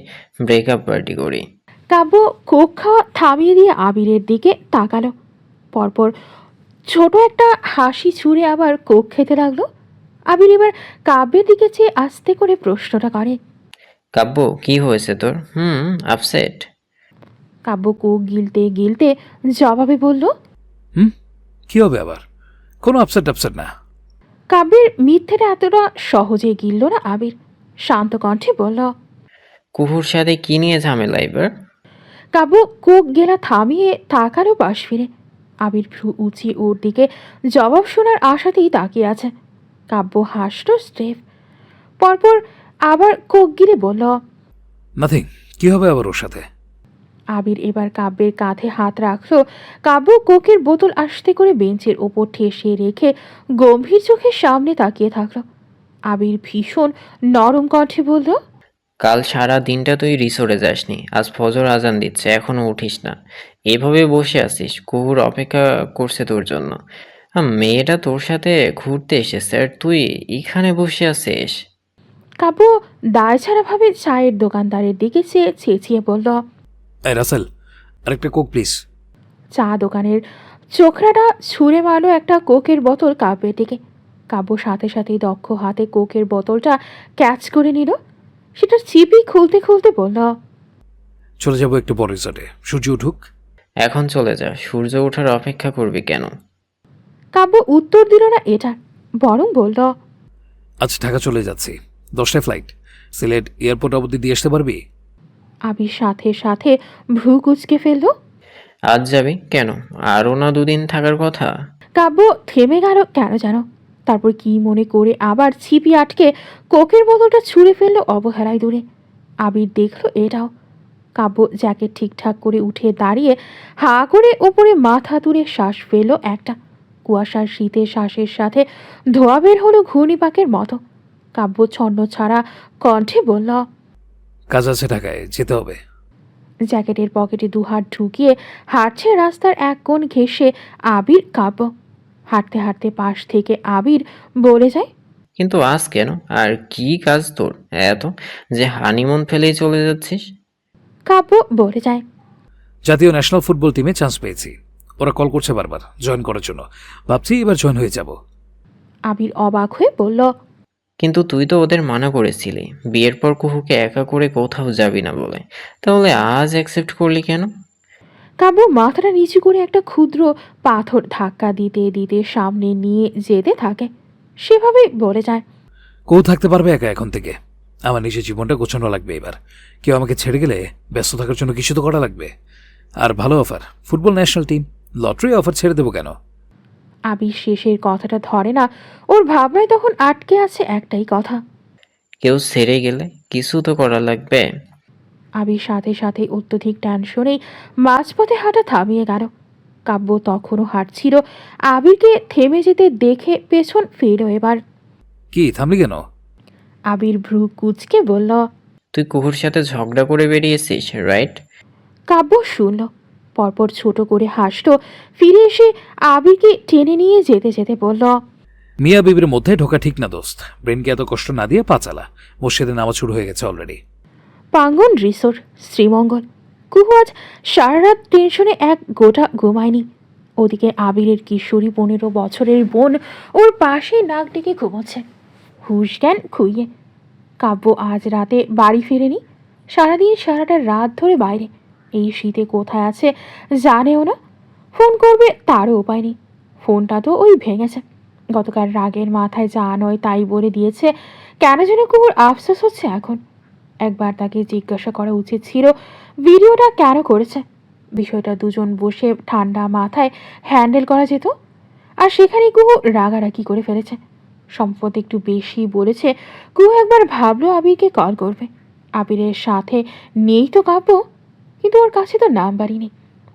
ব্রেকআপ পার্টি করি। কাব্য কোক খাওয়া থামিয়ে দিয়ে আবিরের দিকে তাকালো। পরপর ছোট একটা হাসি ছুঁড়ে আবার কোক খেতে লাগলো। আবির এবার কাব্যের দিকে চেয়ে আস্তে করে প্রশ্নটা করে। কাব্য, কি হয়েছে তোর? আপসেট? কাব্য কোক গিলতে গিলতে জবাবে বলল। কি হবে আবার? কোনো আপসেট আপসেট না। কাব্যের মিথ্যেটা এতটা সহজে গিলল না আবির, শান্ত কণ্ঠে বলল। কুহুর সাথে কি নিয়ে ঝামেলা এবার? কাব্য কোক গেলা থামিয়ে তাকালো পাশ ফিরে। আবির ভ্রু উঁচিয়ে ওর দিকে জবাব শোনার আশাতেই তাকিয়ে আছে। কাব্য হাসল স্রেফ, পরপর আবার কোক গিলে বলল। নাথিং। কি হবে আবার ওর সাথে? আবির এবার কাব্যের কাঁধে হাত রাখল। কাব্য কোকের বোতল আস্তে করে বেঞ্চের ওপর ঠেসিয়ে রেখে গম্ভীর চোখের সামনে তাকিয়ে থাকলো। আবির ভীষণ নরম কণ্ঠে বলল। কাল সারা দিনটা তুই রিসোর্টে যাসনি, আজ ফজর আজান দিচ্ছে এখনো উঠিস না, এভাবে বসে আছিস। কুহুর অপেক্ষা করছে তোর জন্য। মেয়েটা তোর সাথে ঘুরতে এসেছে আর তুই এখানে বসে আছিস। কাব্য দায়ছাড়াভাবে চায়ের দোকানদারের দিকে চেয়ে চেঁচিয়ে বলল। এই রাসেল, আরেকটা কোক প্লিজ। চা দোকানের চোখরাটা ছুঁড়ে মারল একটা কোকের বোতল কাব্যের দিকে। কাব্য সাথে সাথেই দক্ষ হাতে কোকের বোতলটা ক্যাচ করে নিল। সেটা চিপি খুলতে খুলতে বলল। চলে যাবো একটু পর রিসর্টে, সূর্য উঠুক। এখন চলে যা, সূর্য ওঠার অপেক্ষা করবি কেন? কাব্য উত্তর দিল না এটা, বরং বলল। আজ ঢাকা চলে যাচ্ছি, 10টায় ফ্লাইট। সিলেট এয়ারপোর্ট অবধি দিয়ে আসতে পারবি? আবির সাথে সাথে ভ্রু কুচকে ফেলল। আজ যাবি কেন? আরও না দুদিন থাকার কথা। কাব্য থেমে গেল কেন যেন, তারপর কি মনে করে আবার ছিপি আটকে কোকের বোতলটা ছুঁড়ে ফেলল অবহেলায় দূরে। আবির দেখল এটাও। কাব্য জ্যাকেট ঠিকঠাক করে উঠে দাঁড়িয়ে হা করে ওপরে মাথা তুলে শ্বাস ফেলল একটা। কুয়াশার শীতের শ্বাসের সাথে ধোয়া বের হলো ঘূর্ণিপাকের মতো। কাব্য ছন্ন ছাড়া কণ্ঠে বলল। কাজ আছে, ঢাকায় যেতে হবে। জ্যাকেটের পকেটে দুহাত ঢুকিয়ে হাঁটছে রাস্তার এক কোণ ঘেঁষে আবির। কাব্য হাঁটতে হাঁটতে পাশ থেকে আবির বলে যায়। কিন্তু আজ কেন? আর কি কাজ তোর এত যে হানিমুন ফেলেই চলে যাচ্ছিস? কাব্য বলে যায়। জাতীয় ন্যাশনাল ফুটবল টিমে চান্স পেয়েছি। ওরা কল করছে বারবার জয়েন করার জন্য। ভাবছি এবার জয়েন হয়ে যাব। আবির অবাক হয়ে বলল। কিন্তু তুই তো ওদের মানা করেছিলি বিয়ের পর কুহুকে একা করে কোথাও যাবি না বলে, তাহলে আজ অ্যাকসেপ্ট করলি কেন? কাব্য মাথাটা নিচু করে একটা ক্ষুদ্র পাথর ধাক্কা দিতে দিতে সামনে নিয়ে যেতে থাকে। সেভাবেই বলে যায়। কেউ থাকতে পারবে একা এখন থেকে? আমার নিজের জীবনটা গোছানো লাগবে এবার। কেউ আমাকে ছেড়ে গেলে ব্যস্ত থাকার জন্য কিছু তো করা লাগবে। আর ভালো offer, football national team, lottery offer ছেড়ে দেবো কেন? আবির শেষের কথাটা ধরে না। ওর ভাবনায় তখন আটকে আছে একটাই কথা। কেউ ছেড়ে গেলে কিছু তো করা লাগবে। আবির সাথে সাথে অত্যধিক টেনশনেই মাঝপথে হাঁটা থামিয়ে গেল। কাব্য তখনও হাঁটছিল। আবিরকে থেমে যেতে দেখে পেছন ফিরল এবার। কি থামলি কেন? আবির ভ্রু কুচকে বলল। তুই কুহুর সাথে ঝগড়া করে বেরিয়েছিস, রাইট? কাব্য শুনল, পরপর ছোট করে হাসল। ফিরে এসে আবিরকে টেনে নিয়ে যেতে যেতে বলল। মিয়া বিবির মধ্যে ঢোকা ঠিক না দোস্ত। ব্রেনকে এত কষ্ট না দিয়ে পা চালা। মসজিদে নামাজ শুরু হয়ে গেছে অলরেডি। পাঙ্গন রিসোর্ট, শ্রীমঙ্গল। কুহু আজ সারা রাত টেনশনে এক গোটা ঘুমায়নি। ওদিকে আবিরের কিশোরী 15 বছরের বোন ওর পাশে নাক ডেকে ঘুমোচ্ছে হুশ জ্ঞান খুইয়ে। কাব্য আজ রাতে বাড়ি ফেরেনি। সারাদিন সারাটা রাত ধরে বাইরে। এই শীতে কোথায় আছে জানেও না। ফোন করবে তারও উপায় নেই। ফোনটা তো ওই ভেঙেছে। গতকাল রাগের মাথায় যা নয় তাই বলে দিয়েছে। কেন যেন কুহুর আফসোস হচ্ছে এখন। একবার তাকে জিজ্ঞাসা করা উচিত ছিল ভিডিওটা কেন করেছে। বিষয়টা দুজন বসে ঠান্ডা মাথায় হ্যান্ডেল করা যেত। আর সেখানে কুহু রাগারাগি করে ফেলেছে। সম্পদ একটু বেশি বলেছে। কুহু একবার ভাবলো আবিরকে কল করবে। আবিরের সাথে নেই তো কাব্য, কিন্তু ওর কাছে তো নাম্বারই নেই।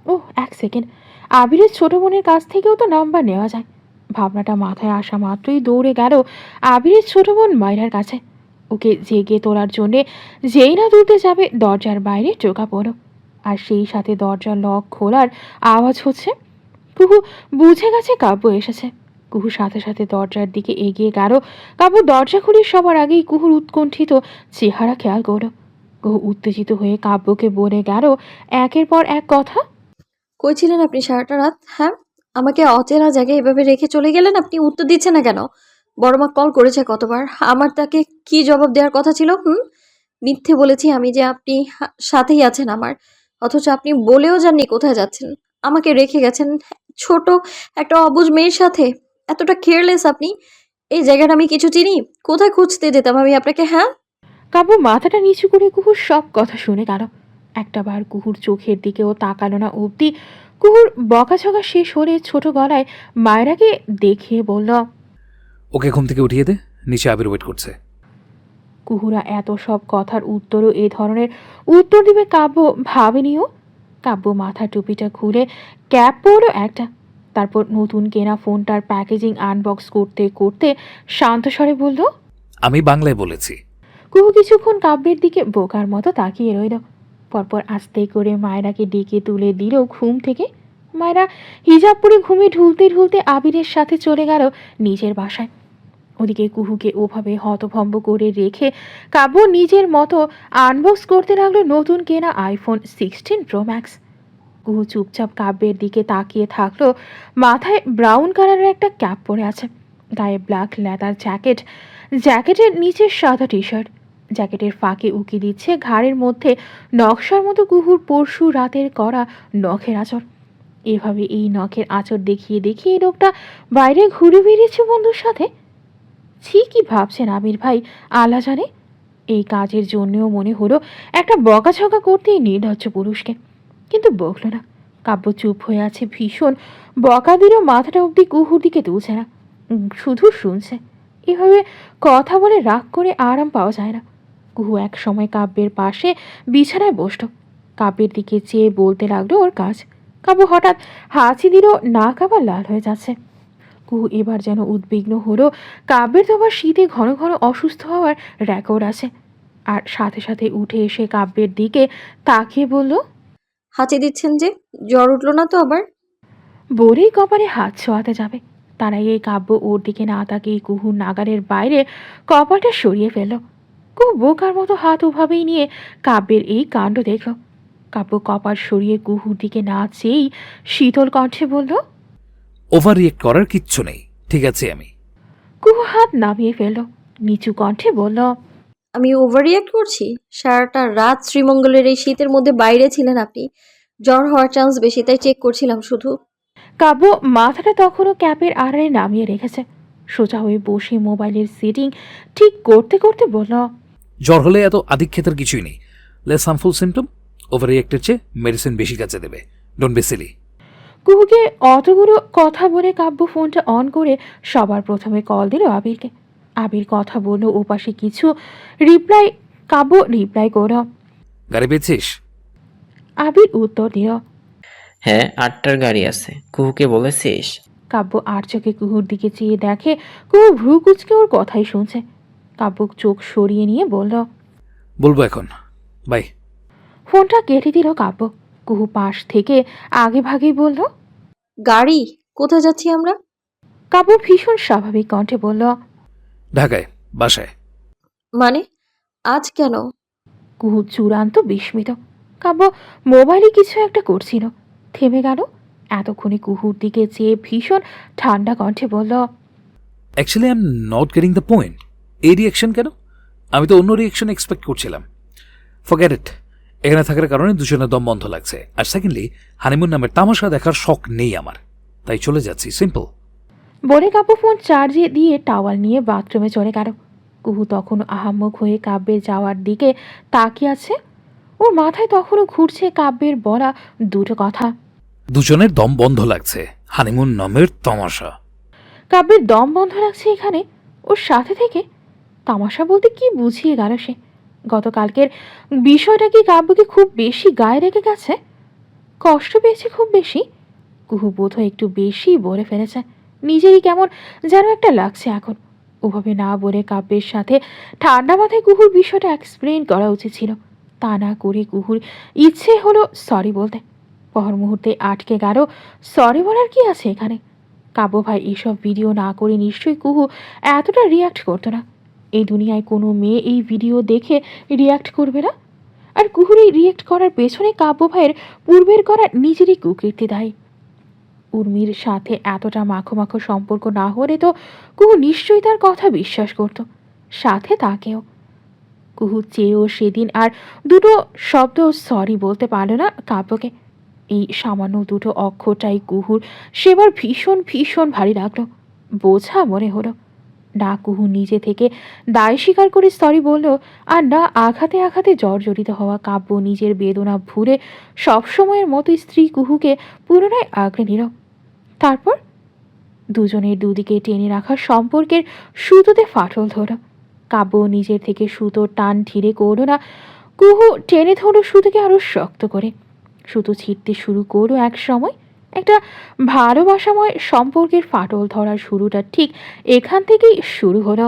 ও এক সেকেন্ড, আবিরের ছোট বোনের কাছ থেকেও তো নাম্বার নেওয়া যায়। ভাবনাটা মাথায় আসা মাত্রই দৌড়ে গেল আবিরের ছোট বোন মায়রার কাছে। ওকে জেগে তোলার জন্যে যেই না তুলতে যাবে দরজার বাইরে চোখা পড়ো। আর সেই সাথে দরজার লক খোলার আওয়াজ হচ্ছে। কুহু বুঝে গেছে কাব্য এসেছে। কুহু সাথে সাথে দরজার দিকে এগিয়ে গেল। কাব্য দরজা খুলে সবার আগেই কুহুর উৎকণ্ঠিত চেহারা খেয়াল করল। কুহু উত্তেজিত হয়ে কাব্যকে বলে গেল একের পর এক কথা। কই ছিলেন আপনি সারাটা রাত? হ্যাঁ, আমাকে অচেনা জায়গায় এভাবে রেখে চলে গেলেন। আপনি উত্তর দিচ্ছেন না কেন? বড়মা কল করেছে কতবার, আমার তাকে কি জবাব দেওয়ার কথা ছিল? মিথ্যে বলেছি আমি যে আপনি সাথেই আছেন আমার, অথচ আপনি বলেও যাননি কোথায় যাচ্ছেন। আমাকে রেখে গেছেন ছোট একটা অবুঝ মেয়ের সাথে। এতটা কেয়ারলেস আপনি। এই জায়গাটা আমি কিছু চিনি? কোথায় খুঁজতে যেতাম আমি আপনাকে, হ্যাঁ? কাব্য মাথাটা নিচু করে কুহুর সব কথা শুনে গেল। একটাবার কুহুর চোখের দিকেও তাকালো না অবধি কুহুর বকাঝকা শেষ হলে ছোট গলায় মায়রাকে দেখিয়ে বলল, ওকে ঘুম থেকে উঠিয়ে দে, নিচে আবির ওয়েট করছে। কুহুরা এত সব কথার উত্তরও এ ধরনের উত্তর দিবে কাব্য ভাবেনিও। কাব্য মাথা টুপিটা খুলে ক্যাপ পরলো একটা, তারপর নতুন কেনা ফোনটার প্যাকেজিং আনবক্স করতে করতে শান্ত স্বরে বলল। আমি বাংলায় বলেছি। কুহু কিছুক্ষণ কাব্যের দিকে বোকার মতো তাকিয়ে রইল, পরপর আস্তে করে মায়রাকে ডেকে তুলে দিল ঘুম থেকে। মায়রা হিজাব পরে ঘুমে ঢুলতে ঢুলতে আবিরের সাথে চলে গেল নিজের বাসায়। ওদিকে কুহুকে ওভাবে হতভম্ব করে রেখে কাব্য নিজের মতো আনবক্স করতে লাগলো নতুন কেনা আইফোন 16 প্রো ম্যাক্স। কুহু চুপচাপ কাব্যের দিকে তাকিয়ে থাকলো। মাথায় ব্রাউন কালারের একটা ক্যাপ পরে আছে, গায়ে ব্ল্যাক লেদার জ্যাকেট, জ্যাকেটের নিচে সাদা টি শার্ট, জ্যাকেটের ফাঁকে উকি দিচ্ছে ঘাড়ের মধ্যে নকশার মতো কুহুর পরশু রাতের করা নখের আঁচড়। এভাবে এই নখের আঁচড় দেখিয়ে দেখিয়ে এই লোকটা বাইরে ঘুরে বেরিয়েছে বন্ধুর সাথে। ছি, কি ভাবছেন আমির ভাই আল্লাহ জানে। এই কাজের জন্যও মনে হলো একটা বকাঝকা করতে এই নির্লজ্জ পুরুষকে, কিন্তু বকল না। কাব্য চুপ হয়ে আছে ভীষণ। বকা দিলেও মাথাটা অব্দি কুহুর দিকে তুলছে না, শুধু শুনছে। এভাবে কথা বলে রাগ করে আরাম পাওয়া যায় না। কুহু এক সময় কাব্যের পাশে বিছানায় বসল, কাব্যের দিকে চেয়ে বলতে লাগলো ওর কাজ। কাব্য হঠাৎ হাঁচি দিল, নাক আবার লাল হয়ে যাচ্ছে। কুহু এবার যেন উদ্বিগ্ন হলো। কাব্যের তো আবার শীতে ঘন ঘন অসুস্থ হওয়ার রেকর্ড আছে। আর সাথে সাথে উঠে এসে কাব্যের দিকে তাকিয়ে বলল, হাঁচি দিচ্ছেন যে, জ্বর উঠলো না তো আবার? বলেই কপালে হাত ছোঁয়াতে যাবে, তারাই এই কাব্য ওর দিকে না তাকিয়ে কুহুর নাগারের বাইরে কপালটা সরিয়ে ফেলল। কুহু বোকার মতো হাত ওভাবেই নিয়ে কাব্যের এই কাণ্ড দেখল। কাব্য কপাল সরিয়ে কুহুর দিকে না চেয়েই শীতল কণ্ঠে বলল, ওভার রিয়েক্ট করার কিচ্ছু নেই, ঠিক আছে আমি। কুহু হাত নামিয়ে ফেলল, নিচু কণ্ঠে বলল, আমি ওভার রিয়াক্ট করছি? সারাটা রাত শ্রীমঙ্গলের এই শীতের মধ্যে বাইরে ছিলেন আপনি। জ্বর হওয়ার চান্স বেশি, তাই চেক করছিলাম শুধু। কাব্য মাথাটা তখনও ক্যাপের আড়ালে নামিয়ে রেখেছে। সোজা হয়ে বসে মোবাইলের সেটিং ঠিক করতে করতে বলল, জ্বর হলে এত আধিক্ষেতার কিছুই নেই। Less harmful symptom. ওভার রিয়েক্টের চেয়ে মেডিসিন বেশি কাজে দেবে। Don't be Seely. কুহুকে অতগুলো কথা বলে কাব্য ফোনটা অন করে সবার প্রথমে কল দিল আবিরকে। আবির কথা বলল ওপাশে কিছু রিপ্লাই। কাব্য রিপ্লাই করল, গাড়ি পেয়েছিস? আবির উত্তর দিল। হ্যাঁ, 8টার গাড়ি আছে। কুহুকে বলেছিস? কাব্য আর চোখে কুহুর দিকে চেয়ে দেখে কুহু ভ্রু কুচকে ওর কথাই শুনছে। কাব্য চোখ সরিয়ে নিয়ে বলল, বলবো এখন। বাই। ফোনটা কেটে দিল কাব্য। কুহু পাশ থেকে আগে ভাগেই বলল, গাড়ি? কোথায় যাচ্ছি আমরা? কাব্য ভীষণ স্বাভাবিক কণ্ঠে বলল, ঢাকায়, বাসায়। মানে আজ কেন? কুহু চূড়ান্ত বিস্মিত। কাব্য মোবাইলে কিছু একটা করছিল, থেমে গেল। এতক্ষণে কুহুর দিকে চেয়ে ভীষণ ঠান্ডা কণ্ঠে বলল, actually I am not getting the point. এই রিয়াকশন কেন? আমি তো অন্য রিয়াকশন এক্সপেক্ট করছিলাম। Forget it. এখানে থাকার কারণে দুজনের দম বন্ধ লাগছে, আর সেকেন্ডলি হানিমুন নামের তামাশা দেখার শখ নেই আমার, তাই চলে যাচ্ছি, সিম্পল। বলে কাব্য ফোন চার্জে দিয়ে টাওয়াল নিয়ে বাথরুমে চলে গেল। কুহু তখন আহাম্মক হয়ে কাব্যের যাওয়ার দিকে তাকিয়ে আছে। ওর মাথায় তখনও ঘুরছে কাব্যের বলা দুটো কথা। দুজনের দম বন্ধ লাগছে, হানিমুন নামের তামাশা। কাব্যের দম বন্ধ লাগছে এখানে ওর সাথে থেকে? তামাশা বলতে কি বুঝিয়ে গেল সে? গতকালকের বিষয়টা কি কাব্যকে খুব বেশি গায়ে রেখে গেছে? কষ্ট পেয়েছে খুব বেশি? কুহু বোধহয় একটু বেশি বলে ফেলেছে। নিজেরই কেমন যেন একটা লাগছে এখন। ওভাবে না বলে কাব্যের সাথে ঠান্ডা মাথায় কুহুর বিষয়টা এক্সপ্লেন করা উচিত ছিল। তা না করে কুহুর ইচ্ছে হলো সরি বলতে। পর মুহূর্তে আটকে গেল, সরি বলার কি আছে এখানে? কাব্য ভাই এসব ভিডিও না করে নিশ্চয়ই কুহু এতটা রিয়াক্ট করতো না। এই দুনিয়ায় কোনো মেয়ে এই ভিডিও দেখে রিয়াক্ট করবে না। আর কুহুর এই রিয়াক্ট করার পেছনে কাব্য ভাইয়ের পূর্বের করা নিজেরই কুকীর্তি দায়ী। উর্মির সাথে এতটা মাখো মাখো সম্পর্ক না হলে তো কুহু নিশ্চয়ই তার কথা বিশ্বাস করত, সাথে তাকেও। কুহু চেয়েও সেদিন আর দুটো শব্দ সরি বলতে পারল না কাব্যকে। এই সামান্য দুটো অক্ষরটাই কুহুর সেবার ভীষণ ভীষণ ভারী লাগলো, বোঝা মনে হলো। না কুহু নিজে থেকে দায় স্বীকার করে সরি বলল, আর না আঘাতে আঘাতে জর্জরিত হওয়া কাব্য নিজের বেদনা ভুলে সবসময়ের মতো স্ত্রী কুহুকে পুনরায় আগলে নিল। তারপর দুজনের দুদিকে টেনে রাখা সম্পর্কের সুতোতে ফাটল ধরল। কাব্য নিজের থেকে সুতোর টান ধীরে করল না, কুহু টেনে ধরল সুতোকে আরো শক্ত করে। সুতো ছিঁড়তে শুরু করলো এক সময়। একটা ভালোবাসাময় সম্পর্কের ফাটল ধরার শুরুটা ঠিক এখান থেকেই শুরু হলো।